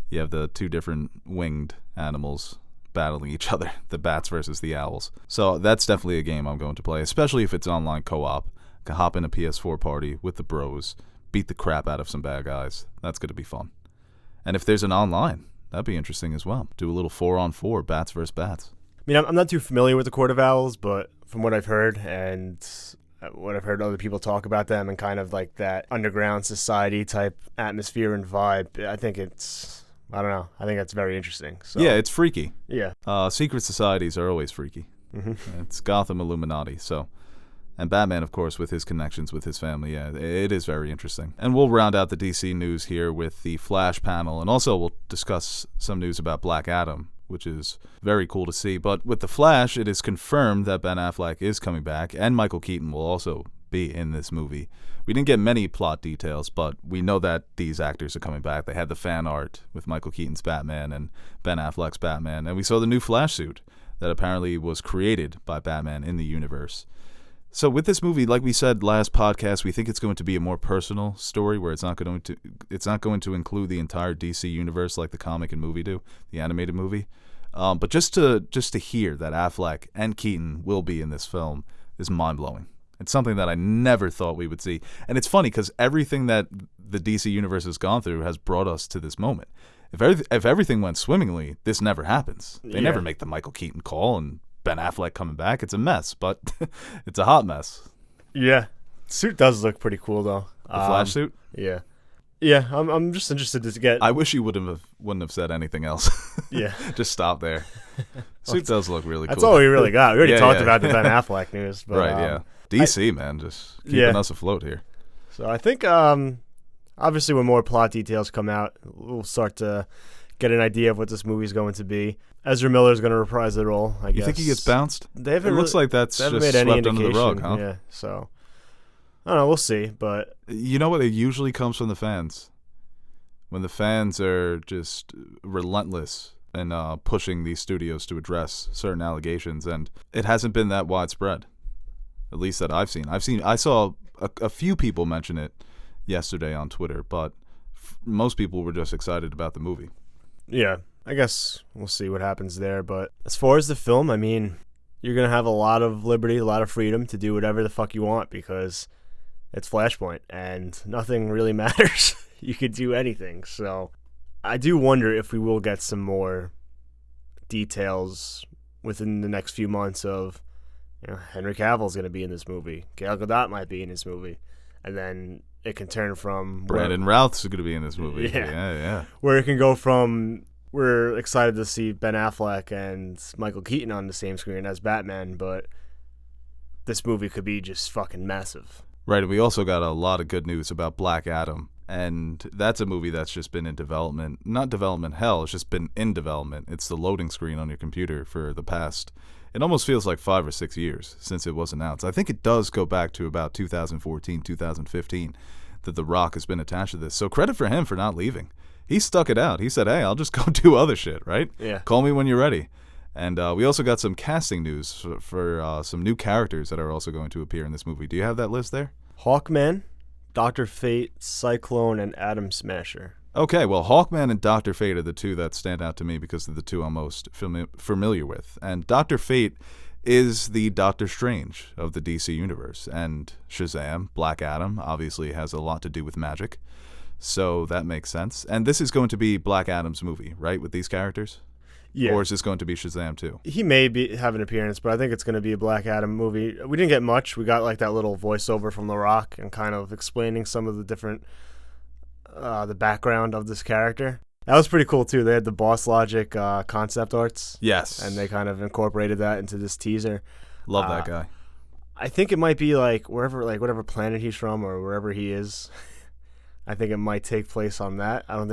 you have the two different winged animals battling each other, the bats versus the owls. So that's definitely a game I'm going to play, especially if it's online co-op. I can hop in a PS4 party with the bros, beat the crap out of some bad guys. That's going to be fun. And if there's an online, that'd be interesting as well. Do a little 4-on-4, bats versus bats. I'm not too familiar with the Court of Owls, but from what I've heard and what I've heard other people talk about them and kind of like that underground society type atmosphere and vibe, I think I don't know. I think that's very interesting. So. Yeah, it's freaky. Yeah. Secret societies are always freaky. Mm-hmm. It's Gotham Illuminati, so. And Batman, of course, with his connections with his family. Yeah, it is very interesting. And we'll round out the DC news here with the Flash panel, and also we'll discuss some news about Black Adam which is very cool to see. But with The Flash, it is confirmed that Ben Affleck is coming back, and Michael Keaton will also be in this movie. We didn't get many plot details, but we know that these actors are coming back. They had the fan art with Michael Keaton's Batman and Ben Affleck's Batman, and we saw the new Flash suit that apparently was created by Batman in the universe. So with this movie, like we said last podcast, we think it's going to be a more personal story where it's not going to include the entire DC universe like the comic and movie do, the animated movie. But just to hear that Affleck and Keaton will be in this film is mind-blowing. It's something that I never thought we would see. And it's funny because everything that the DC universe has gone through has brought us to this moment. If everything went swimmingly, this never happens. They never make the Michael Keaton call and Ben Affleck coming back. It's a mess, but it's a hot mess. Yeah. Suit does look pretty cool, though. The Flash suit? Yeah. Yeah, I'm just interested to get... I wish you wouldn't have said anything else. Yeah. Just stop there. Suit does look really cool. That's all we really got. We already talked about the Ben Affleck news. But, right, yeah. DC, man, just keeping us afloat here. So I think, obviously, when more plot details come out, we'll start to get an idea of what this movie's going to be. Ezra Miller's going to reprise the role, I guess. You think he gets bounced? It looks like that's just swept under the rug, huh? Yeah, so I don't know. We'll see, but you know what? It usually comes from the fans. When the fans are just relentless in pushing these studios to address certain allegations, and it hasn't been that widespread, at least that I've seen. I saw a few people mention it yesterday on Twitter, but most people were just excited about the movie. Yeah. I guess we'll see what happens there. But as far as the film, I mean, you're going to have a lot of liberty, a lot of freedom to do whatever the fuck you want because it's Flashpoint and nothing really matters. You could do anything. So I do wonder if we will get some more details within the next few months of, Henry Cavill's going to be in this movie. Gal Gadot might be in this movie. And then it can turn from... Brandon Routh's going to be in this movie. Yeah. Where it can go from... We're excited to see Ben Affleck and Michael Keaton on the same screen as Batman, but this movie could be just fucking massive. Right, and we also got a lot of good news about Black Adam, and that's a movie that's just been in development. Not development hell, it's just been in development. It's the loading screen on your computer for the past, it almost feels like 5 or 6 years since it was announced. I think it does go back to about 2014, 2015 that The Rock has been attached to this. So credit for him for not leaving. He stuck it out. He said, hey, I'll just go do other shit, right? Yeah. Call me when you're ready. And we also got some casting news for some new characters that are also going to appear in this movie. Do you have that list there? Hawkman, Dr. Fate, Cyclone, and Atom Smasher. Okay, well, Hawkman and Dr. Fate are the two that stand out to me because they're the two I'm most familiar with. And Dr. Fate is the Doctor Strange of the DC universe. And Shazam, Black Adam, obviously has a lot to do with magic. So that makes sense. And this is going to be Black Adam's movie, right, with these characters? Yeah. Or is this going to be Shazam too? He may have an appearance, but I think it's going to be a Black Adam movie. We didn't get much. We got like that little voiceover from The Rock and kind of explaining some of the different, the background of this character. That was pretty cool too. They had the Boss Logic concept arts. Yes. And they kind of incorporated that into this teaser. Love that guy. I think it might be like whatever planet he's from or wherever he is. I think it might take place on that. I'm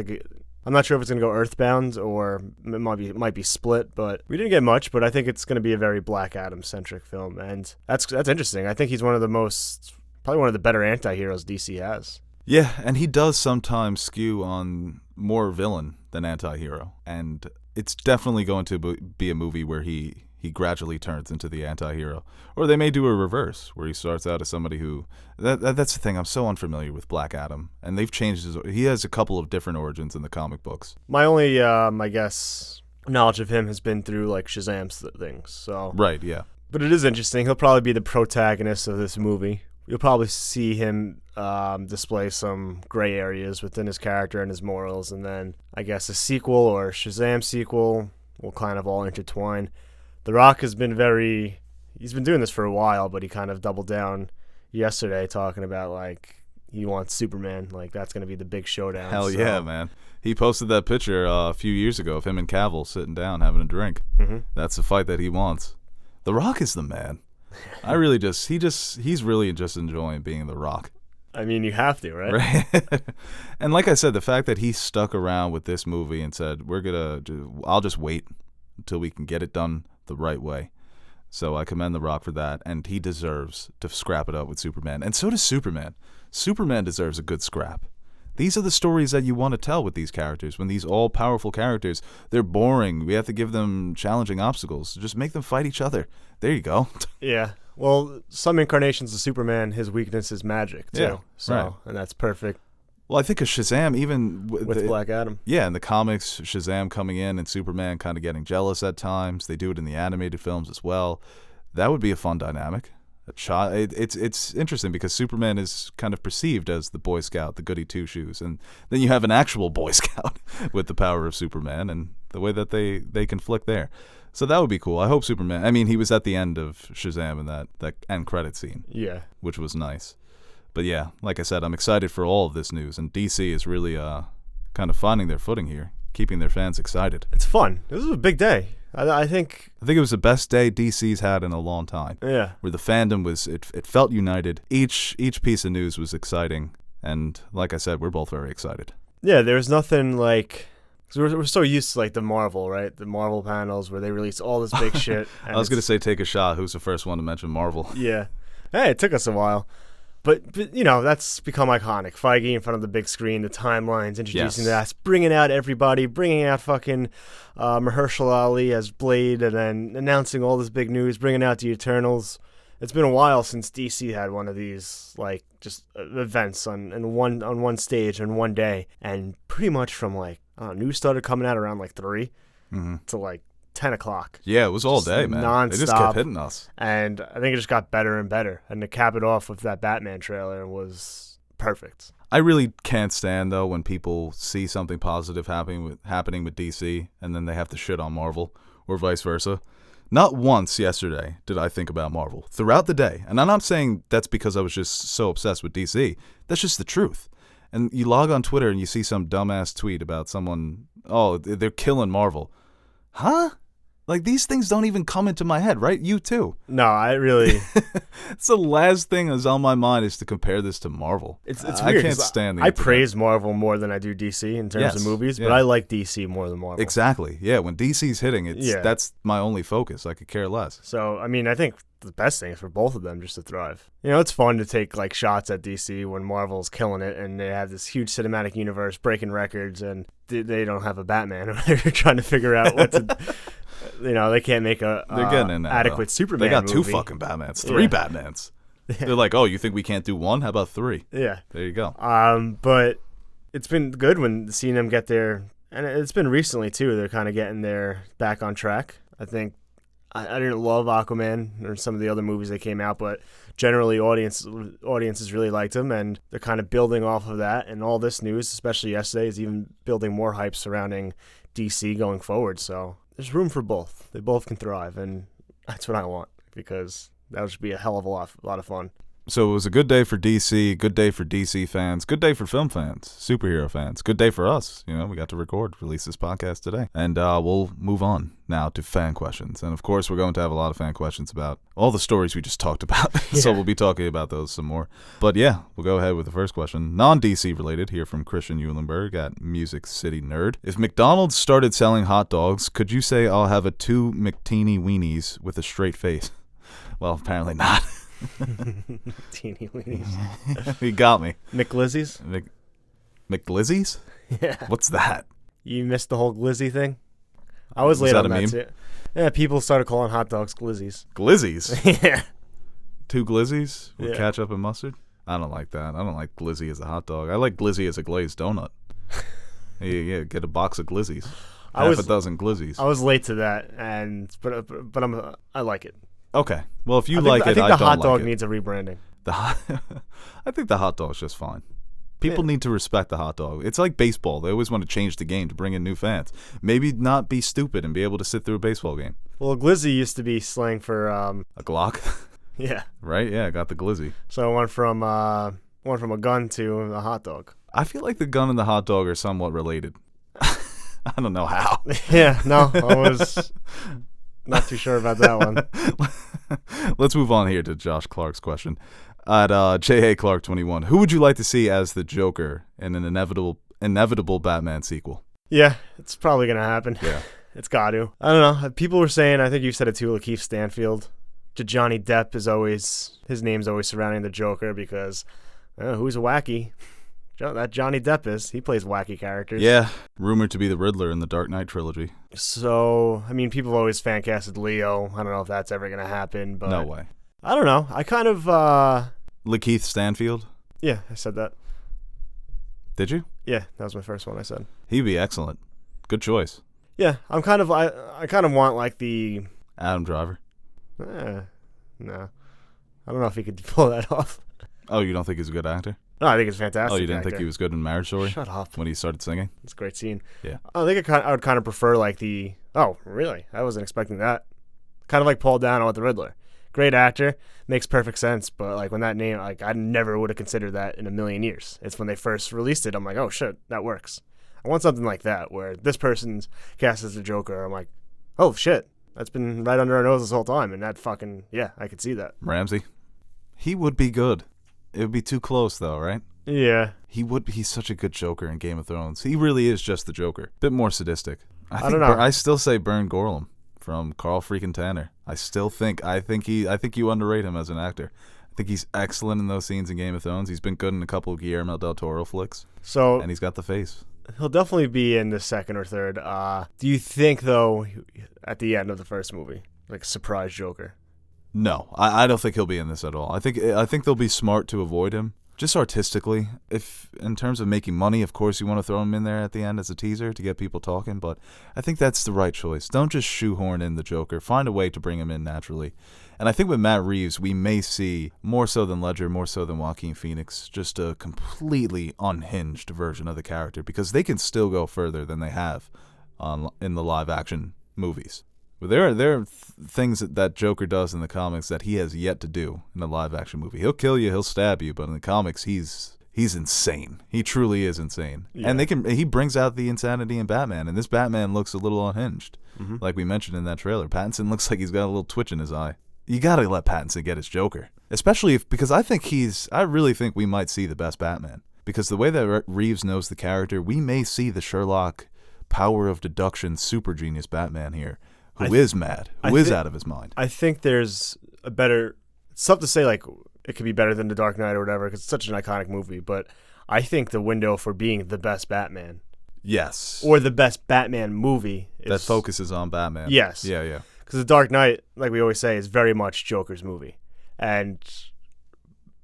not sure if it's going to go Earthbound or it might be split, but we didn't get much, but I think it's going to be a very Black Adam-centric film, and that's interesting. I think he's probably one of the better anti-heroes DC has. Yeah, and he does sometimes skew on more villain than anti-hero, and it's definitely going to be a movie where he gradually turns into the anti-hero. Or they may do a reverse, where he starts out as somebody who... That's the thing, I'm so unfamiliar with Black Adam. And they've changed he has a couple of different origins in the comic books. My only, I guess, knowledge of him has been through, like, Shazam's things, so... Right, yeah. But it is interesting. He'll probably be the protagonist of this movie. You'll probably see him display some gray areas within his character and his morals, and then, I guess, a sequel or a Shazam sequel will kind of all intertwine. The Rock has been he's been doing this for a while, but he kind of doubled down yesterday talking about, like, he wants Superman. Like, that's going to be the big showdown. Hell yeah, man. He posted that picture a few years ago of him and Cavill sitting down having a drink. Mm-hmm. That's the fight that he wants. The Rock is the man. I really he's really just enjoying being The Rock. I mean, you have to, right? And like I said, the fact that he stuck around with this movie and said, I'll just wait until we can get it done the right way. So I commend The Rock for that, and he deserves to scrap it up with Superman. And so does Superman. Superman deserves a good scrap. These are the stories that you want to tell with these characters. When these all-powerful characters, they're boring. We have to give them challenging obstacles. Just make them fight each other. There you go. Yeah. Well, some incarnations of Superman, his weakness is magic, too. Yeah, so, right. And that's perfect. Well, I think of Shazam, even With Black Adam. Yeah, in the comics, Shazam coming in and Superman kind of getting jealous at times. They do it in the animated films as well. That would be a fun dynamic. It's interesting because Superman is kind of perceived as the Boy Scout, the goody two-shoes, and then you have an actual Boy Scout with the power of Superman and the way that they conflict there. So that would be cool. I hope Superman. I mean, he was at the end of Shazam in that end credit scene. Yeah, which was nice. But yeah, like I said, I'm excited for all of this news, and DC is really kind of finding their footing here, keeping their fans excited. It's fun. This was a big day. I think it was the best day DC's had in a long time. Yeah. Where the fandom was, it felt united. Each piece of news was exciting, and like I said, we're both very excited. Yeah, there was nothing like, because we're so used to like the Marvel, right? The Marvel panels where they release all this big shit. I was gonna say take a shot. Who's the first one to mention Marvel? Yeah. Hey, it took us a while. But you know, that's become iconic. Feige in front of the big screen, the timelines, introducing that, bringing out everybody, bringing out fucking Mahershala Ali as Blade, and then announcing all this big news, bringing out the Eternals. It's been a while since DC had one of these, like, just events on one stage on one day. And pretty much from, like, news started coming out around, like, 3 to, like, 10 o'clock. Yeah, it was all day, man. Non-stop. They just kept hitting us. And I think it just got better and better. And to cap it off with that Batman trailer was perfect. I really can't stand, though, when people see something positive happening with DC and then they have to shit on Marvel or vice versa. Not once yesterday did I think about Marvel. Throughout the day. And I'm not saying that's because I was just so obsessed with DC. That's just the truth. And you log on Twitter and you see some dumbass tweet about someone, oh, they're killing Marvel. Huh? Like, these things don't even come into my head, right? You too. No, I really... It's the last thing that's on my mind is to compare this to Marvel. It's weird. I can't stand the I internet. praise Marvel more than I do DC in terms of movies, but I like DC more than Marvel. Exactly. Yeah, when DC's hitting, that's my only focus. I could care less. So, I mean, I think the best thing is for both of them just to thrive. You know, it's fun to take, like, shots at DC when Marvel's killing it and they have this huge cinematic universe breaking records and they don't have a Batman. They're trying to figure out what to... You know, they can't make a adequate Superman movie. They got movie. 2 fucking Batmans, 3 Batmans. They're like, oh, you think we can't do 1? How about 3? Yeah. There you go. But it's been good when seeing them get there, and it's been recently too. They're kind of getting their back on track. I think I didn't love Aquaman or some of the other movies that came out, but generally audiences really liked them, and they're kind of building off of that. And all this news, especially yesterday, is even building more hype surrounding DC going forward. So there's room for both. They both can thrive, and that's what I want, because that would be a hell of a lot of fun. So it was a good day for DC, good day for DC fans, good day for film fans, superhero fans, good day for us. You know, we got to release this podcast today. And we'll move on now to fan questions. And of course, we're going to have a lot of fan questions about all the stories we just talked about. So we'll be talking about those some more. But yeah, we'll go ahead with the first question. Non-DC related, here from Christian Eulenberg at Music City Nerd. If McDonald's started selling hot dogs, could you say I'll have a 2 McTeeny weenies with a straight face? Well, apparently not. Teeny weenies. He got me. McGlizzies? McGlizzies? Yeah. What's that? You missed the whole glizzy thing? I was late on that too. Yeah, people started calling hot dogs glizzies. Glizzies? Yeah. 2 glizzies with ketchup and mustard? I don't like that. I don't like glizzy as a hot dog. I like glizzy as a glazed donut. Yeah, get a box of glizzies. Half a dozen glizzies. I was late to that, but I like it. Okay. Well, if you like it, I don't like it. I think the hot dog needs a rebranding. I think the hot dog's just fine. People need to respect the hot dog. It's like baseball. They always want to change the game to bring in new fans. Maybe not be stupid and be able to sit through a baseball game. Well, glizzy used to be slang for... a Glock? Yeah. Right? Yeah, I got the glizzy. So I went from a gun to a hot dog. I feel like the gun and the hot dog are somewhat related. I don't know how. Yeah, no, I was... Not too sure about that one. Let's move on here to Josh Clark's question. At J.A. Clark 21, who would you like to see as the Joker in an inevitable Batman sequel? Yeah, it's probably going to happen. Yeah. It's got to. I don't know. People were saying, I think you said it too, Lakeith Stanfield. Johnny Depp his name's always surrounding the Joker because who's wacky? That Johnny Depp is. He plays wacky characters. Yeah, rumored to be the Riddler in the Dark Knight trilogy. So, I mean, people always fan casted Leo. I don't know if that's ever going to happen, but... No way. I don't know. I kind of... Lakeith Stanfield? Yeah, I said that. Did you? Yeah, that was my first one I said. He'd be excellent. Good choice. Yeah, I kind of want like the... Adam Driver. No. I don't know if he could pull that off. Oh, you don't think he's a good actor? No, I think it's fantastic. Oh, you didn't think he was good in Marriage Story? Shut up. When he started singing? It's a great scene. Yeah. I think I would kind of prefer like the... Oh, really? I wasn't expecting that. Kind of like Paul Dano with the Riddler. Great actor. Makes perfect sense. But like when that name... Like I never would have considered that in a million years. It's when they first released it. I'm like, oh, shit, that works. I want something like that where this person's cast as the Joker. I'm like, oh, shit. That's been right under our nose this whole time. And that fucking... Yeah, I could see that. Ramsey? He would be good. It would be too close, though, right? Yeah. He's such a good Joker in Game of Thrones. He really is just the Joker. Bit more sadistic. I don't know. I still say Bern Gorlam from Carl freaking Tanner. I think you underrate him as an actor. I think he's excellent in those scenes in Game of Thrones. He's been good in a couple of Guillermo del Toro flicks. And he's got the face. He'll definitely be in the second or third. Do you think, though, at the end of the first movie, like surprise Joker? No, I don't think he'll be in this at all. I think they'll be smart to avoid him, just artistically. If in terms of making money, of course, you want to throw him in there at the end as a teaser to get people talking. But I think that's the right choice. Don't just shoehorn in the Joker. Find a way to bring him in naturally. And I think with Matt Reeves, we may see, more so than Ledger, more so than Joaquin Phoenix, just a completely unhinged version of the character, because they can still go further than they have in the live-action movies. But there are things that Joker does in the comics that he has yet to do in a live-action movie. He'll kill you, he'll stab you, but in the comics, he's insane. He truly is insane. Yeah. And he brings out the insanity in Batman, and this Batman looks a little unhinged. Mm-hmm. Like we mentioned in that trailer, Pattinson looks like he's got a little twitch in his eye. You gotta let Pattinson get his Joker, especially because I really think we might see the best Batman, because the way that Reeves knows the character, we may see the Sherlock power of deduction super genius Batman here, who is mad, who is out of his mind. I think there's a better... It's tough to say, like, it could be better than The Dark Knight or whatever, because it's such an iconic movie, but I think the window for being the best Batman... Yes. Or the best Batman movie... that focuses on Batman. Yes. Yeah. Because The Dark Knight, like we always say, is very much Joker's movie. And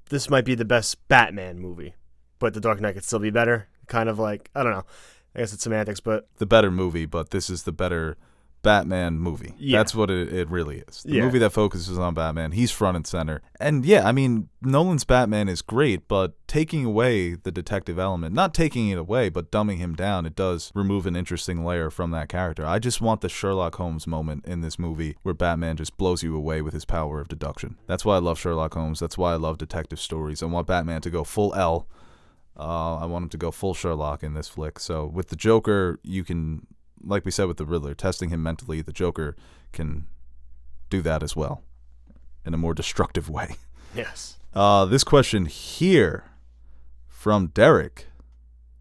this might be the best Batman movie, but The Dark Knight could still be better. Kind of like, I don't know. I guess it's semantics, but... The better movie, but this is the better... Batman movie. Yeah. That's what it really is. The movie that focuses on Batman. He's front and center. And yeah, I mean, Nolan's Batman is great, but taking away the detective element, not taking it away, but dumbing him down, it does remove an interesting layer from that character. I just want the Sherlock Holmes moment in this movie where Batman just blows you away with his power of deduction. That's why I love Sherlock Holmes. That's why I love detective stories. I want Batman to go full L. I want him to go full Sherlock in this flick. So with the Joker, you can... Like we said with the Riddler, testing him mentally, the Joker can do that as well in a more destructive way. Yes. This question here from Derek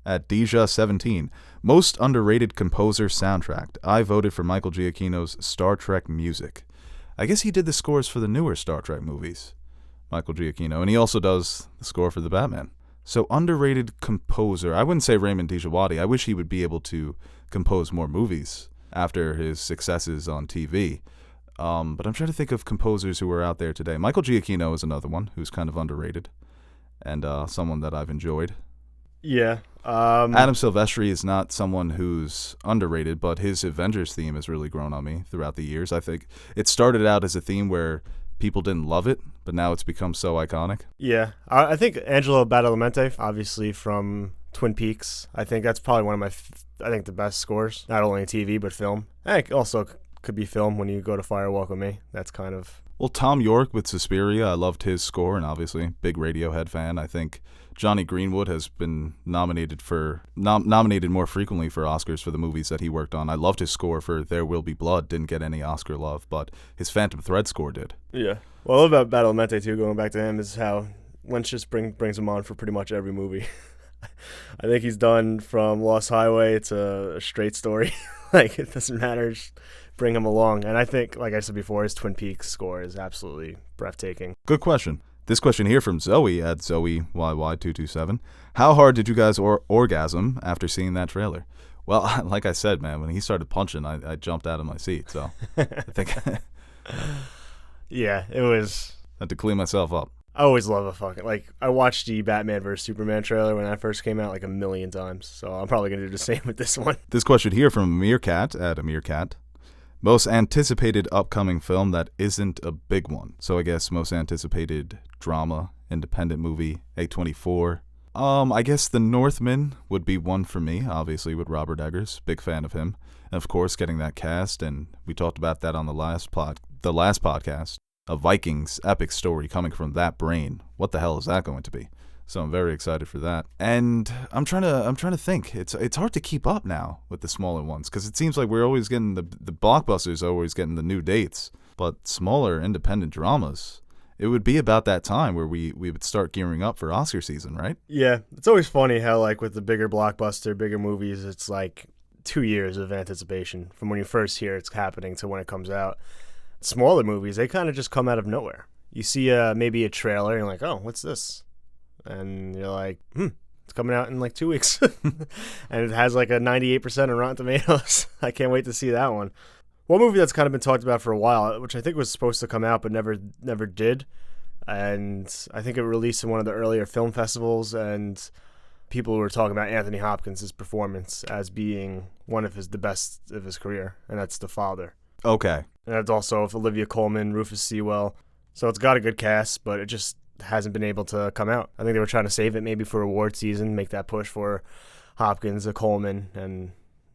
at Deja17. Most underrated composer soundtrack. I voted for Michael Giacchino's Star Trek music. I guess he did the scores for the newer Star Trek movies, Michael Giacchino, and he also does the score for the Batman. So underrated composer. I wouldn't say Raymond Djawadi. I wish he would be able to compose more movies after his successes on TV. But I'm trying to think of composers who are out there today. Michael Giacchino is another one who's kind of underrated and someone that I've enjoyed. Yeah. Adam Silvestri is not someone who's underrated, but his Avengers theme has really grown on me throughout the years. I think it started out as a theme where people didn't love it, but now it's become so iconic. Yeah. I think Angelo Badalamenti, obviously from Twin Peaks. I think that's probably one of the best scores, not only in TV, but film. I think also could be film when you go to Fire Walk With Me. That's kind of... Well, Tom York with Suspiria, I loved his score, and obviously, big Radiohead fan. I think Johnny Greenwood has been nominated more frequently for Oscars for the movies that he worked on. I loved his score for There Will Be Blood. Didn't get any Oscar love, but his Phantom Thread score did. Yeah. What I love about Badalamenti, too, going back to him, is how Lynch just brings him on for pretty much every movie. I think he's done from Lost Highway to A Straight Story. Like, it doesn't matter. Just bring him along. And I think, like I said before, his Twin Peaks score is absolutely breathtaking. Good question. This question here from Zoe at ZoeYY227. How hard did you guys orgasm after seeing that trailer? Well, like I said, man, when he started punching, I jumped out of my seat. So I think Yeah, it was. I had to clean myself up. I always love a fucking, like, I watched the Batman vs. Superman trailer when that first came out like a million times, so I'm probably going to do the same with this one. This question here from Meerkat at Meerkat. Most anticipated upcoming film that isn't a big one. So I guess most anticipated drama, independent movie, A24. I guess The Northman would be one for me, obviously, with Robert Eggers. Big fan of him. And of course, getting that cast, and we talked about that on the last podcast. A Vikings epic story coming from that brain. What the hell is that going to be? So I'm very excited for that. And I'm trying to think. It's hard to keep up now with the smaller ones because it seems like we're always getting the blockbusters are always getting the new dates. But smaller independent dramas, it would be about that time where we would start gearing up for Oscar season, right? Yeah, it's always funny how, like, with the bigger blockbuster, bigger movies, it's like 2 years of anticipation from when you first hear it's happening to when it comes out. Smaller movies, they kind of just come out of nowhere. You see maybe a trailer and you're like, oh, what's this? And you're like, it's coming out in like 2 weeks. And it has like a 98% on Rotten Tomatoes. I can't wait to see that one. One movie that's kind of been talked about for a while, which I think was supposed to come out but never did, and I think it released in one of the earlier film festivals, and people were talking about Anthony Hopkins' performance as being one of the best of his career, and that's The Father. Okay. And that's also with Olivia Colman, Rufus Sewell. So it's got a good cast, but it just hasn't been able to come out. I think they were trying to save it maybe for award season, make that push for Hopkins, Coleman, and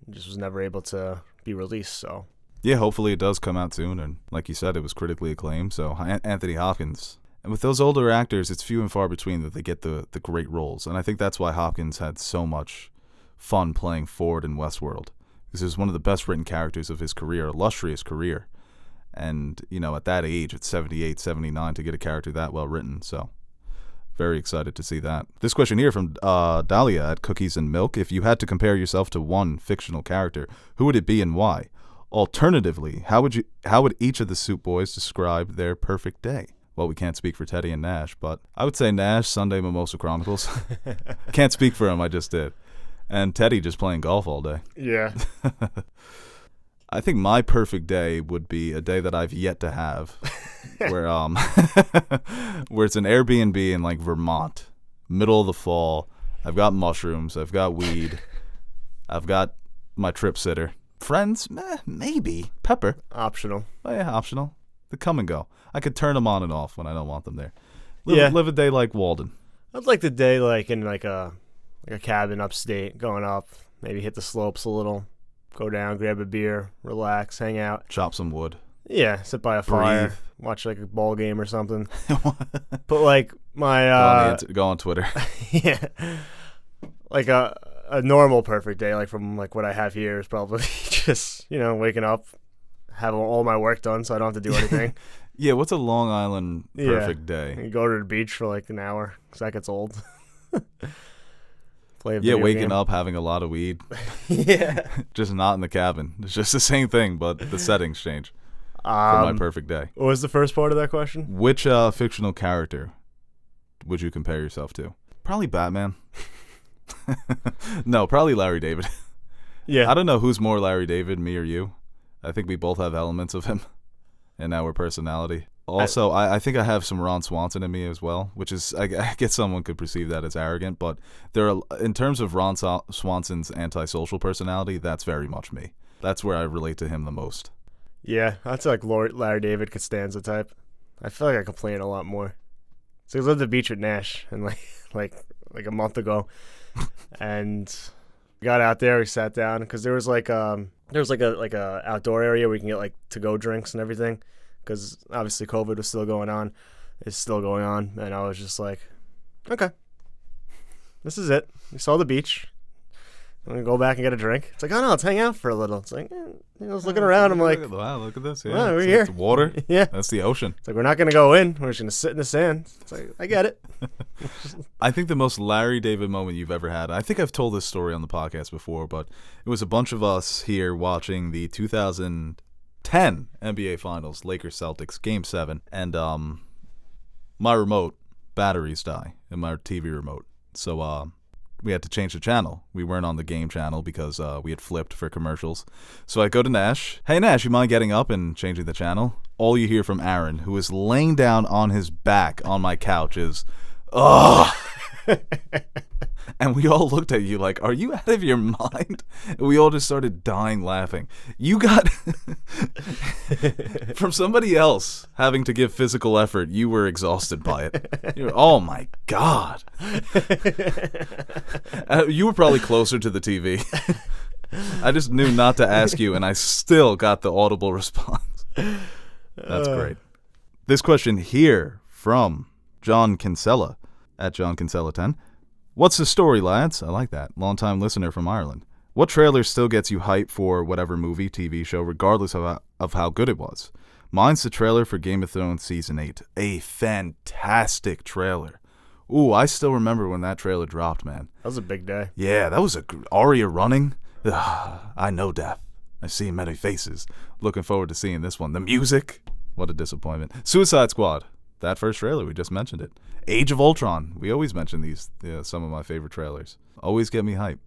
it just was never able to be released. So Yeah, hopefully it does come out soon. And like you said, it was critically acclaimed. So Anthony Hopkins. And with those older actors, it's few and far between that they get the great roles. And I think that's why Hopkins had so much fun playing Ford in Westworld. Because he was one of the best written characters of his career, illustrious career. And, you know, at that age, at 78, 79, to get a character that well written. So, very excited to see that. This question here from Dahlia at Cookies and Milk. If you had to compare yourself to one fictional character, who would it be and why? Alternatively, how would each of the Soup Boys describe their perfect day? Well, we can't speak for Teddy and Nash, but I would say Nash, Sunday Mimosa Chronicles. Can't speak for him, I just did. And Teddy just playing golf all day. yeah. I think my perfect day would be a day that I've yet to have, where where it's an Airbnb in like Vermont, middle of the fall. I've got mushrooms, I've got weed, I've got my trip sitter. Friends, maybe. Pepper. Optional. Oh yeah, optional. They come and go. I could turn them on and off when I don't want them there. Live a day like Walden. I'd like the day like in like a cabin upstate, going up, maybe hit the slopes a little, go down, grab a beer, relax, hang out. Chop some wood. Yeah, sit by a fire, watch like a ball game or something. But like my go on Twitter. yeah, like a normal perfect day, like from like what I have here, is probably just, you know, waking up, have all my work done so I don't have to do anything. Yeah, what's a Long Island perfect day? You go to the beach for like an hour because that gets old. Play a video waking game. up, having a lot of weed. Yeah. Just not in the cabin. It's just the same thing, but the settings change for my perfect day. What was the first part of that question? Which fictional character would you compare yourself to? Probably Batman. No, probably Larry David. Yeah. I don't know who's more Larry David, me or you. I think we both have elements of him in our personality. Also, I think I have some Ron Swanson in me as well, which is, I guess someone could perceive that as arrogant, but in terms of Ron Swanson's antisocial personality, that's very much me. That's where I relate to him the most. Yeah, that's like Larry David Costanza type. I feel like I complain a lot more. So I was at the beach with Nash and like a month ago, and we got out there. We sat down because there was like a outdoor area where you can get like to-go drinks and everything. Because obviously COVID was still going on. It's still going on. And I was just like, okay, this is it. We saw the beach. I'm going to go back and get a drink. It's like, oh, no, let's hang out for a little. It's like, I was looking around. I'm like, wow, look at this. Yeah, well, we're here. It's water. Yeah. That's the ocean. It's like, we're not going to go in. We're just going to sit in the sand. It's like, I get it. I think the most Larry David moment you've ever had, I think I've told this story on the podcast before, but it was a bunch of us here watching the 2010 NBA Finals, Lakers-Celtics, Game 7, and my remote batteries die in my TV remote. So we had to change the channel. We weren't on the game channel because we had flipped for commercials. So I go to Nash. Hey, Nash, you mind getting up and changing the channel? All you hear from Aaron, who is laying down on his back on my couch, is, ugh. And we all looked at you like, are you out of your mind? And we all just started dying laughing. You got, from somebody else having to give physical effort, you were exhausted by it. You were, oh my God. You were probably closer to the TV. I just knew not to ask you, and I still got the audible response. That's great. This question here from John Kinsella, at John Kinsella 10. What's the story, lads? I like that. Longtime listener from Ireland. What trailer still gets you hyped for whatever movie, TV show, regardless of how good it was? Mine's the trailer for Game of Thrones Season 8. A fantastic trailer. Ooh, I still remember when that trailer dropped, man. That was a big day. Yeah, that was Arya running. I know death. I see many faces. Looking forward to seeing this one. The music. What a disappointment. Suicide Squad. That first trailer, we just mentioned it. Age of Ultron. We always mention these, some of my favorite trailers. Always get me hype.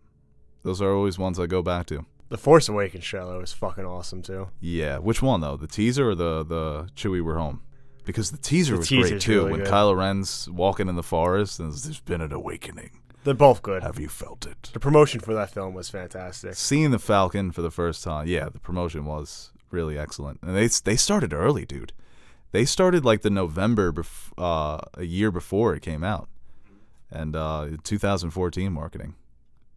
Those are always ones I go back to. The Force Awakens trailer was fucking awesome, too. Yeah. Which one, though? The teaser or the Chewie We're Home? Because the teaser was great, too. Really when good. Kylo Ren's walking in the forest and there's been an awakening. They're both good. Have you felt it? The promotion for that film was fantastic. Seeing the Falcon for the first time, yeah, the promotion was really excellent. And they started early, dude. They started like the November, a year before it came out. And 2014 marketing.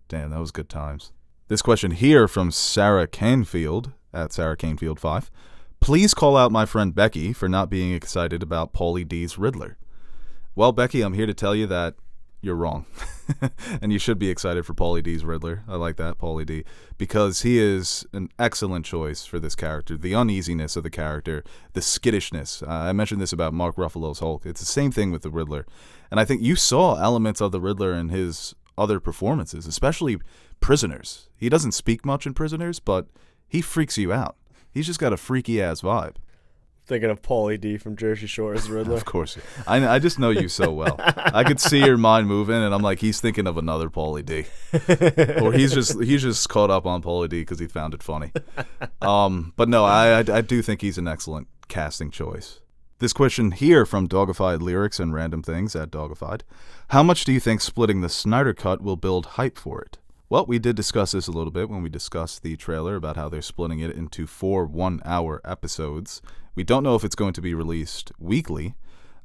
Damn, that was good times. This question here from Sarah Canfield, at Sarah Canfield 5. Please call out my friend Becky for not being excited about Pauly D's Riddler. Well, Becky, I'm here to tell you that you're wrong. And you should be excited for Pauly D's Riddler. I like that, Pauly D. Because he is an excellent choice for this character. The uneasiness of the character, the skittishness. I mentioned this about Mark Ruffalo's Hulk. It's the same thing with the Riddler. And I think you saw elements of the Riddler in his other performances, especially Prisoners. He doesn't speak much in Prisoners, but he freaks you out. He's just got a freaky-ass vibe. Thinking of Pauly D from Jersey Shore as the Riddler. Of course. I just know you so well. I could see your mind moving, and I'm like, he's thinking of another Pauly D. Or he's just caught up on Pauly D because he found it funny. But no, I do think he's an excellent casting choice. This question here from Dogified Lyrics and Random Things at Dogified. How much do you think splitting the Synder Cut will build hype for it? Well, we did discuss this a little bit when we discussed the trailer about how they're splitting it into 4 one-hour episodes. We don't know if it's going to be released weekly.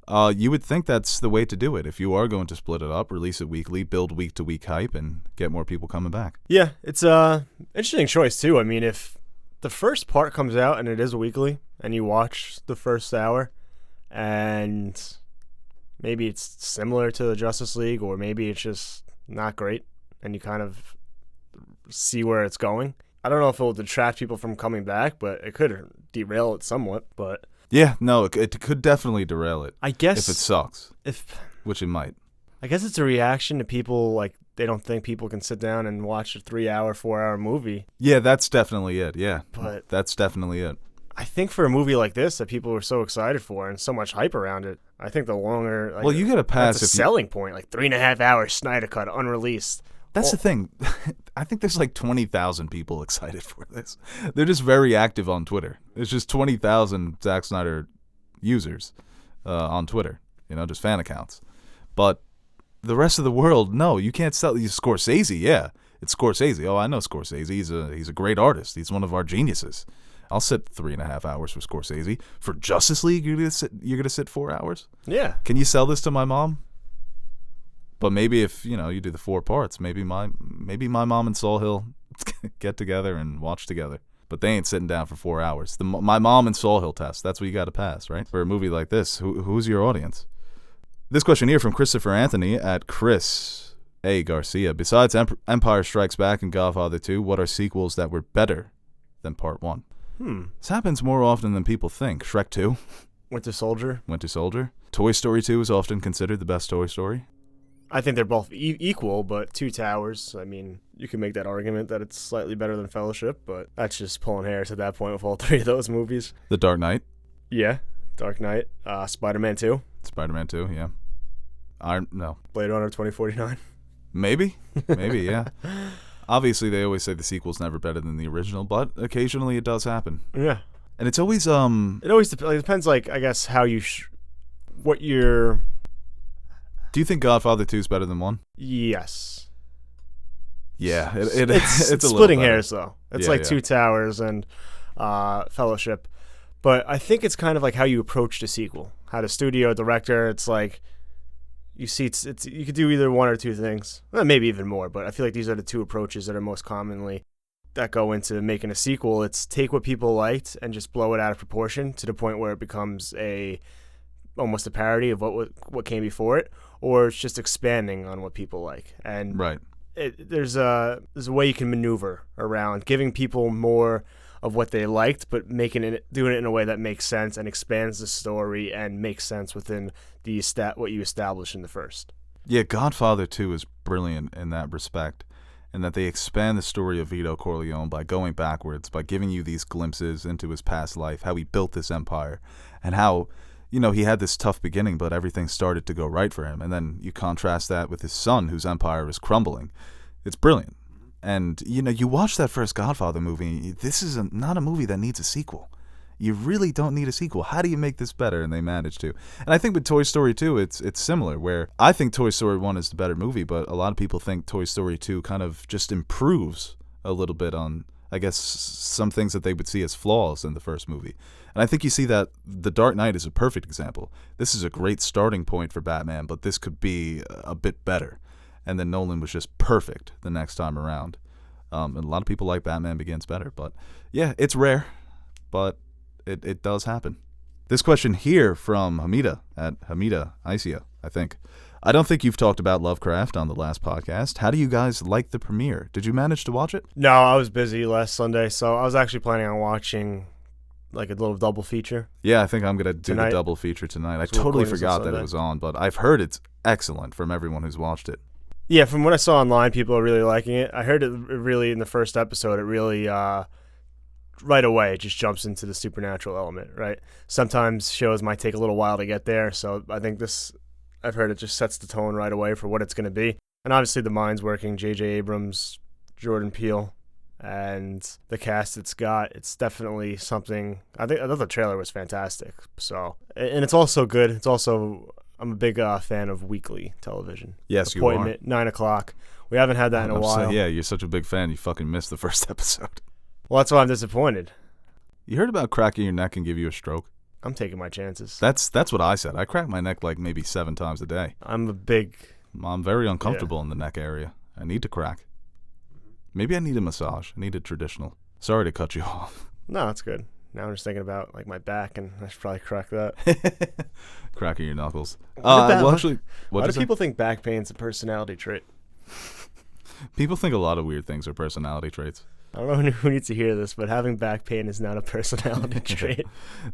You would think that's the way to do it. If you are going to split it up, release it weekly, build week-to-week hype, and get more people coming back. Yeah, it's a interesting choice, too. I mean, if the first part comes out and it is weekly, and you watch the first hour, and maybe it's similar to the Justice League, or maybe it's just not great, and you kind of see where it's going. I don't know if it will detract people from coming back, but it could derail it somewhat. But yeah, no, it could definitely derail it. I guess if it sucks, which it might. I guess it's a reaction to people, like, they don't think people can sit down and watch a 3-hour, 4-hour movie. Yeah, that's definitely it. Yeah, but that's definitely it. I think for a movie like this that people were so excited for and so much hype around it, I think the longer, like, well, you get a pass. That's a selling point, like 3.5 hours Snyder Cut unreleased. That's the thing. I think there's like 20,000 people excited for this. They're just very active on Twitter. There's just 20,000 Zack Snyder users on Twitter, just fan accounts. But the rest of the world, no, you can't sell. Scorsese, yeah, it's Scorsese. Oh, I know Scorsese. He's a great artist. He's one of our geniuses. I'll sit 3.5 hours for Scorsese. For Justice League, you're gonna sit 4 hours? Yeah. Can you sell this to my mom? But maybe if you do the 4 parts, maybe my mom and Saul Hill get together and watch together. But they ain't sitting down for 4 hours. My mom and Saul Hill test. That's what you got to pass, right? For a movie like this, who's your audience? This question here from Christopher Anthony at Chris A. Garcia. Besides Empire Strikes Back and Godfather 2, what are sequels that were better than Part 1? This happens more often than people think. Shrek 2. Winter Soldier. Winter Soldier. Toy Story 2 is often considered the best Toy Story. I think they're both equal, but Two Towers, I mean, you can make that argument that it's slightly better than Fellowship, but that's just pulling hairs at that point with all three of those movies. The Dark Knight. Yeah, Dark Knight. Spider-Man 2. Spider-Man 2, yeah. No. Blade Runner 2049. Maybe, yeah. Obviously, they always say the sequel's never better than the original, but occasionally it does happen. Yeah. And it's always, It always depends, like, I guess, how you... what you're... Do you think Godfather 2 is better than 1? Yes. Yeah, it's a little splitting better. hairs, though. It's like Two Towers and Fellowship. But I think it's kind of like how you approach the sequel. How the studio, director, it's like... You see, it's you could do either one or two things. Well, maybe even more, but I feel like these are the two approaches that are most commonly that go into making a sequel. It's take what people liked and just blow it out of proportion to the point where it becomes almost a parody of what came before it, or it's just expanding on what people like. And right. There's a way you can maneuver around giving people more of what they liked, but doing it in a way that makes sense and expands the story and makes sense within what you established in the first. Yeah, Godfather 2 is brilliant in that respect, in that they expand the story of Vito Corleone by going backwards, by giving you these glimpses into his past life, how he built this empire, and how, he had this tough beginning, but everything started to go right for him. And then you contrast that with his son, whose empire is crumbling. It's brilliant. And, you watch that first Godfather movie, this is not a movie that needs a sequel. You really don't need a sequel. How do you make this better? And they managed to. And I think with Toy Story 2, it's similar, where I think Toy Story 1 is the better movie, but a lot of people think Toy Story 2 kind of just improves a little bit on, I guess, some things that they would see as flaws in the first movie. And I think you see that The Dark Knight is a perfect example. This is a great starting point for Batman, but this could be a bit better. And then Nolan was just perfect the next time around. And a lot of people like Batman Begins better. But yeah, it's rare, but it does happen. This question here from Hamida at Hamida Isia, I think. I don't think you've talked about Lovecraft on the last podcast. How do you guys like the premiere? Did you manage to watch it? No, I was busy last Sunday, so I was actually planning on watching like a little double feature. Yeah, I think I'm going to do the double feature tonight. I totally forgot that it was on, but I've heard it's excellent from everyone who's watched it. Yeah, from what I saw online, people are really liking it. I heard it really in the first episode, it really, right away, it just jumps into the supernatural element, right? Sometimes shows might take a little while to get there, so I think I've heard it just sets the tone right away for what it's going to be. And obviously the mind's working, J.J. Abrams, Jordan Peele, and the cast it's got, it's definitely something. I thought the trailer was fantastic. So, and it's also good. It's also, I'm a big fan of weekly television. Yes, Appointment, you are. 9:00. We haven't had that in a while. Yeah, you're such a big fan. You fucking missed the first episode. Well, that's why I'm disappointed. You heard about cracking your neck and give you a stroke? I'm taking my chances. That's what I said. I crack my neck like maybe 7 times a day. I'm very uncomfortable in the neck area. I need to crack. Maybe I need a massage. I need a traditional. Sorry to cut you off. No, it's good. Now I'm just thinking about like my back, and I should probably crack that. Cracking your knuckles. Why do people think back pain's a personality trait? People think a lot of weird things are personality traits. I don't know who needs to hear this, but having back pain is not a personality trait.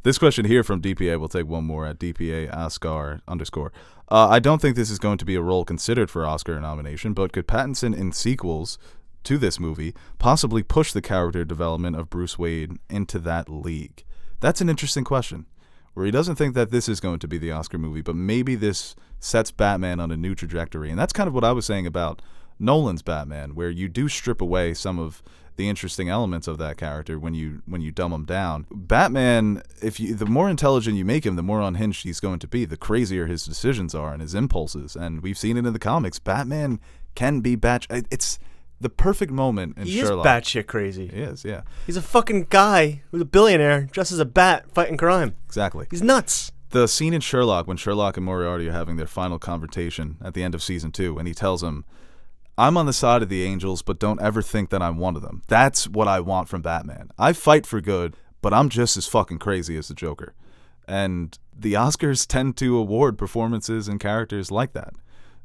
This question here from DPA, we'll take one more at DPA Oscar _. I don't think this is going to be a role considered for Oscar nomination, but could Pattinson in sequels to this movie possibly push the character development of Bruce Wayne into that league? That's an interesting question, where he doesn't think that this is going to be the Oscar movie, but maybe this sets Batman on a new trajectory. And that's kind of what I was saying about Nolan's Batman, where you do strip away some of the interesting elements of that character when you dumb him down. Batman, the more intelligent you make him, the more unhinged he's going to be, the crazier his decisions are and his impulses. And we've seen it in the comics. Batman can be it's the perfect moment in Sherlock. He is batshit crazy. He is, yeah. He's a fucking guy who's a billionaire dressed as a bat fighting crime. Exactly. He's nuts. The scene in Sherlock when Sherlock and Moriarty are having their final confrontation at the end of season 2, and he tells him, I'm on the side of the angels, but don't ever think that I'm one of them. That's what I want from Batman. I fight for good, but I'm just as fucking crazy as the Joker. And the Oscars tend to award performances and characters like that.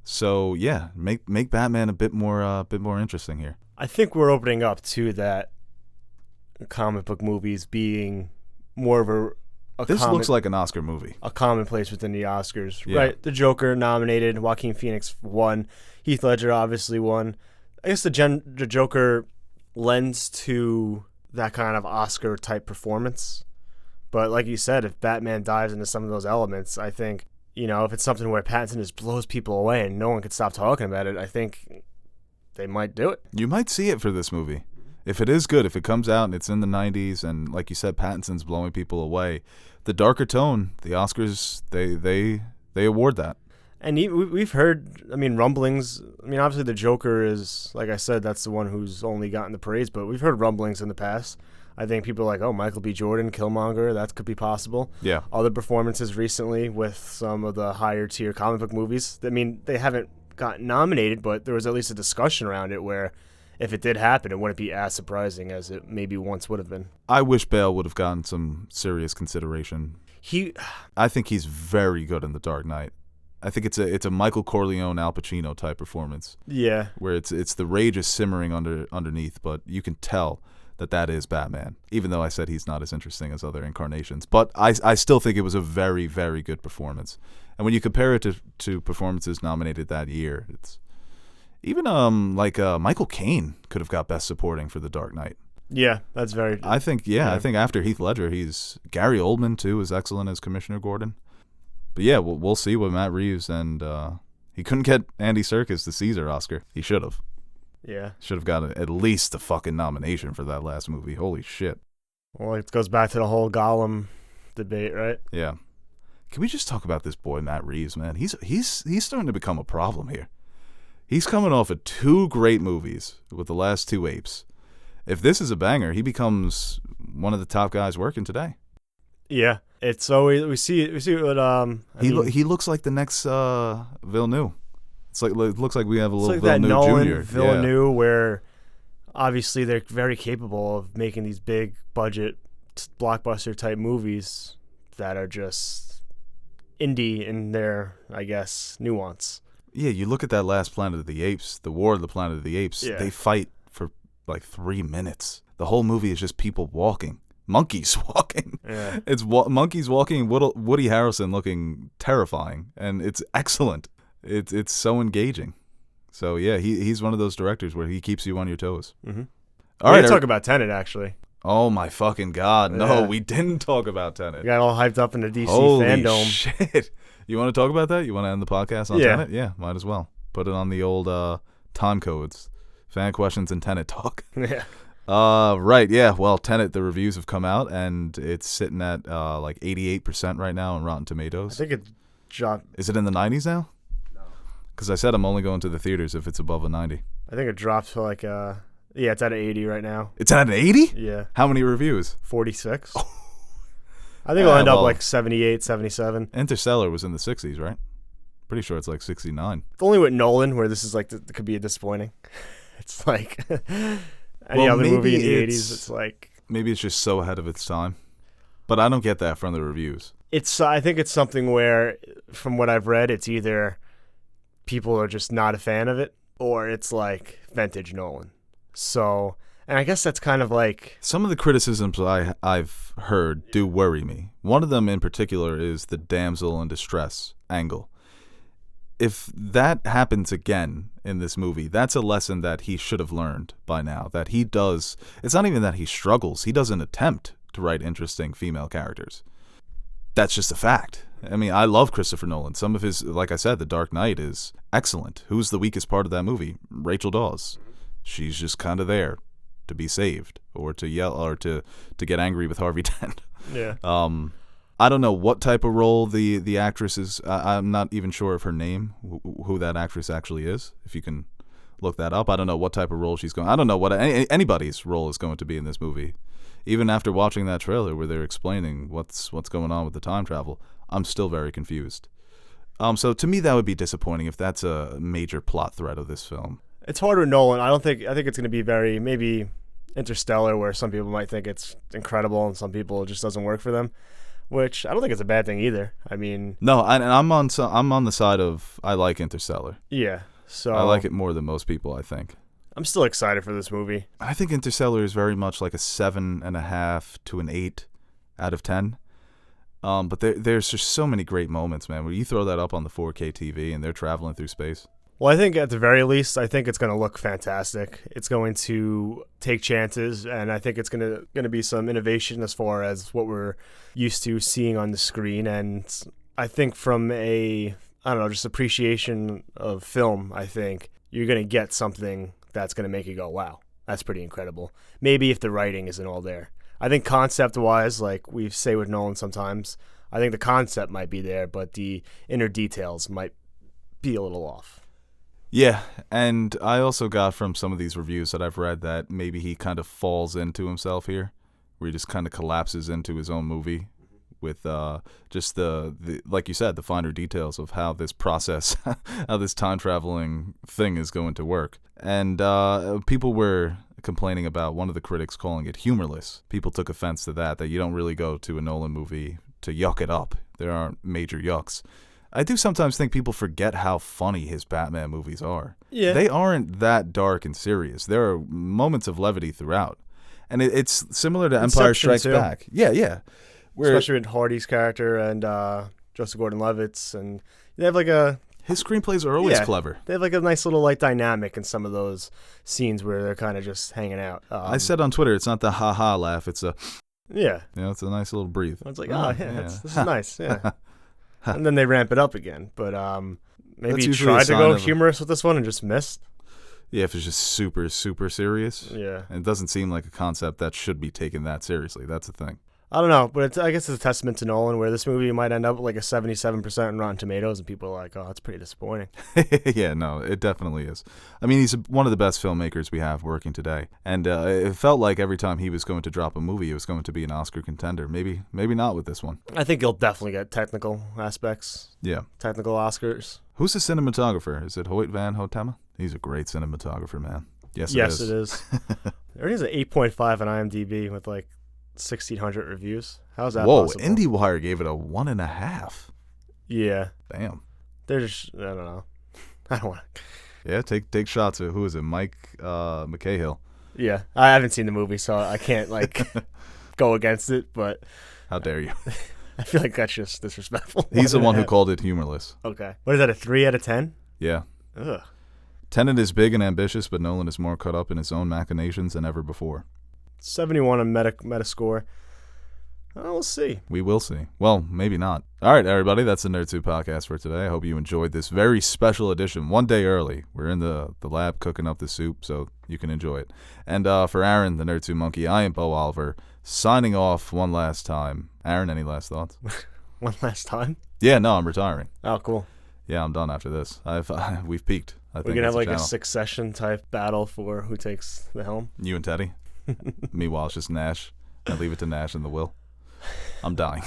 So yeah, make Batman a bit more interesting here. I think we're opening up to that comic book movies being more of this looks like an Oscar movie. A commonplace within the Oscars, Yeah. right? The Joker nominated, Joaquin Phoenix won, Heath Ledger obviously won. I guess the Joker lends to that kind of Oscar type performance. But like you said, if Batman dives into some of those elements, I think, if it's something where Pattinson just blows people away and no one could stop talking about it, I think they might do it. You might see it for this movie. If it is good, if it comes out and it's in the 90s and like you said, Pattinson's blowing people away, the darker tone, the Oscars, they award that. And we've heard, rumblings. Obviously the Joker is, like I said, that's the one who's only gotten the praise, but we've heard rumblings in the past. I think people are like, oh, Michael B. Jordan, Killmonger, that could be possible. Yeah. Other performances recently with some of the higher tier comic book movies. They haven't gotten nominated, but there was at least a discussion around it where if it did happen, it wouldn't be as surprising as it maybe once would have been. I wish Bale would have gotten some serious consideration. I think he's very good in The Dark Knight. I think it's a Michael Corleone, Al Pacino type performance. Yeah. Where it's the rage is simmering underneath, but you can tell that is Batman, even though I said he's not as interesting as other incarnations. But I still think it was a very, very good performance. And when you compare it to performances nominated that year, it's even Michael Caine could have got Best Supporting for The Dark Knight. Yeah, that's very... I think after Heath Ledger, Gary Oldman, too, is excellent as Commissioner Gordon. But yeah, we'll see with Matt Reeves, and he couldn't get Andy Serkis the Caesar Oscar. He should have. Yeah. Should have got at least a fucking nomination for that last movie. Holy shit. Well, it goes back to the whole Gollum debate, right? Yeah. Can we just talk about this boy, Matt Reeves, man? He's starting to become a problem here. He's coming off of 2 great movies with The Last Two Apes. If this is a banger, he becomes one of the top guys working today. Yeah. It's always we see what he looks like the next Villeneuve. It looks like we have a little like Villeneuve that Nolan, Jr. Villeneuve, where obviously they're very capable of making these big budget blockbuster type movies that are just indie in their, I guess, nuance. Yeah, you look at that last Planet of the Apes, the War of the Planet of the Apes. Yeah. They fight for like 3 minutes. The whole movie is just people walking. Monkeys walking. Yeah. It's monkeys walking, Woody Harrelson looking terrifying, and it's excellent. It's so engaging. So yeah, he's one of those directors where he keeps you on your toes. Mm-hmm. All right, talk about Tenet actually. Oh my fucking god, no, Yeah. we didn't talk about Tenet. We got all hyped up in the DC Holy FanDome. shit! You want to talk about that? You want to end the podcast on Yeah. Tenet? Yeah, might as well. Put it on the old time codes, fan questions, and Tenet talk. Yeah. Right, yeah. Well, Tenet, the reviews have come out, and it's sitting at like 88% right now on Rotten Tomatoes. I think it dropped. Is it in the 90s now? No. Because I said I'm only going to the theaters if it's above a 90. I think it dropped to like it's at an 80 right now. It's at an 80? Yeah. How many reviews? 46. I think it'll end up like 78, 77. Interstellar was in the 60s, right? Pretty sure it's like 69. Only with Nolan, where this is like could be disappointing. It's like any Well, other movie in the maybe 80s. It's like Maybe it's just so ahead of its time. But I don't get that from the reviews. I think it's something where, from what I've read, it's either people are just not a fan of it, or it's like vintage Nolan. So, and I guess that's kind of like... Some of the criticisms I've heard do worry me. One of them in particular is the damsel in distress angle. If that happens again in this movie, that's a lesson that he should have learned by now. That he does... It's not even that he struggles. He doesn't attempt to write interesting female characters. That's just a fact. I mean, I love Christopher Nolan. Some of his, like I said, The Dark Knight is excellent. Who's the weakest part of that movie? Rachel Dawes. She's just kind of there to be saved or to yell or to get angry with Harvey Dent. Yeah. I don't know what type of role the actress is. I'm not even sure of her name, who that actress actually is. If you can look that up. I don't know what type of role she's going. I don't know what anybody's role is going to be in this movie. Even after watching that trailer where they're explaining what's going on with the time travel, I'm still very confused. So to me, that would be disappointing if that's a major plot thread of this film. It's hard with Nolan. I think it's going to be very, maybe Interstellar, where some people might think it's incredible and some people it just doesn't work for them. which I don't think it's a bad thing either. I mean, No, and I'm on the side of I like Interstellar. yeah. So I like it more than most people, I think. I'm still excited for this movie. I think Interstellar is very much like a 7.5 to an 8 out of 10. But there's just so many great moments, man, where you throw that up on the 4K TV and they're traveling through space. Well, I think at the very least, I think it's going to look fantastic. It's going to take chances, and I think it's going to be some innovation as far as what we're used to seeing on the screen. And I think from just appreciation of film, I think you're going to get something that's going to make you go, wow, that's pretty incredible. Maybe if the writing isn't all there. I think concept-wise, like we say with Nolan sometimes, I think the concept might be there, but the inner details might be a little off. Yeah, and I also got from some of these reviews that I've read that maybe he kind of falls into himself here, where he just kind of collapses into his own movie with just the like you said, the finer details of how this process, how this time-traveling thing is going to work. And people were complaining about one of the critics calling it humorless. People took offense to that you don't really go to a Nolan movie to yuck it up. There aren't major yucks. I do sometimes think people forget how funny his Batman movies are. Yeah. They aren't that dark and serious. There are moments of levity throughout. And it's similar to Empire Strikes too. Back. Yeah. Especially with Hardy's character and Joseph Gordon-Levitt's. And they have his screenplays are always clever. They have like a nice little dynamic in some of those scenes where they're kind of just hanging out. I said on Twitter, it's not the ha-ha laugh. It's a... Yeah. It's a nice little breathe. It's like, this is nice, yeah. And then they ramp it up again. But maybe he tried to go humorous with this one and just missed. Yeah, if it's just super, super serious. Yeah. And it doesn't seem like a concept that should be taken that seriously. That's the thing. I don't know, but I guess it's a testament to Nolan where this movie might end up with like a 77% in Rotten Tomatoes and people are like, oh, that's pretty disappointing. Yeah, no, it definitely is. I mean, he's one of the best filmmakers we have working today. And it felt like every time he was going to drop a movie, it was going to be an Oscar contender. Maybe not with this one. I think he'll definitely get technical aspects. Yeah. Technical Oscars. Who's the cinematographer? Is it Hoyt van Hoytema? He's a great cinematographer, man. Yes, it is. It already has an 8.5 on IMDb with like 1,600 reviews. How's that Whoa, possible? IndieWire gave it a 1.5. Yeah. Damn. They're just, I don't know. I don't want to. Yeah, take shots at, who is it, Mike McCahill. Yeah, I haven't seen the movie, so I can't go against it, but. How dare you? I feel like that's just disrespectful. He's the one who called it humorless. Okay. What is that, a 3 out of 10? Yeah. Ugh. Tenet is big and ambitious, but Nolan is more caught up in his own machinations than ever before. 71 on Metascore. We'll see. We will see. Well, maybe not. All right, everybody, that's the Nerd 2 podcast for today. I hope you enjoyed this very special edition, one day early. We're in the lab cooking up the soup, so you can enjoy it. And for Aaron, the Nerd 2 Monkey, I am Bo Oliver, signing off one last time. Aaron, any last thoughts? One last time? Yeah, no, I'm retiring. Oh, cool. Yeah, I'm done after this. We've peaked. We're going to have like a Succession type battle for who takes the helm? You and Teddy? Meanwhile, it's just Nash. I leave it to Nash and the will. I'm dying.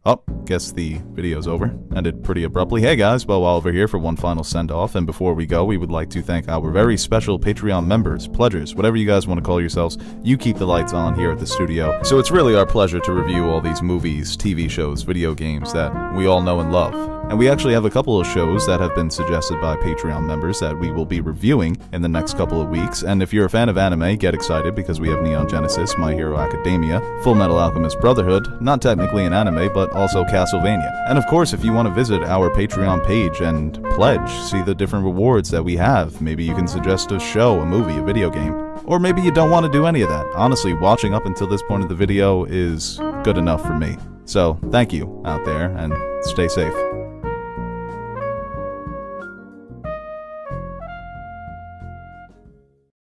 Oh, guess the video's over. Ended pretty abruptly. Hey guys, Bo Oliver here for one final send-off. And before we go, we would like to thank our very special Patreon members, pledgers, whatever you guys want to call yourselves. You keep the lights on here at the studio. So it's really our pleasure to review all these movies, TV shows, video games that we all know and love. And we actually have a couple of shows that have been suggested by Patreon members that we will be reviewing in the next couple of weeks. And if you're a fan of anime, get excited because we have Neon Genesis, My Hero Academia, Full Metal Alchemist Brotherhood, not technically an anime, but also Castlevania. And of course, if you want to visit our Patreon page and pledge, see the different rewards that we have, maybe you can suggest a show, a movie, a video game. Or maybe you don't want to do any of that. Honestly, watching up until this point of the video is good enough for me. So, thank you out there, and stay safe.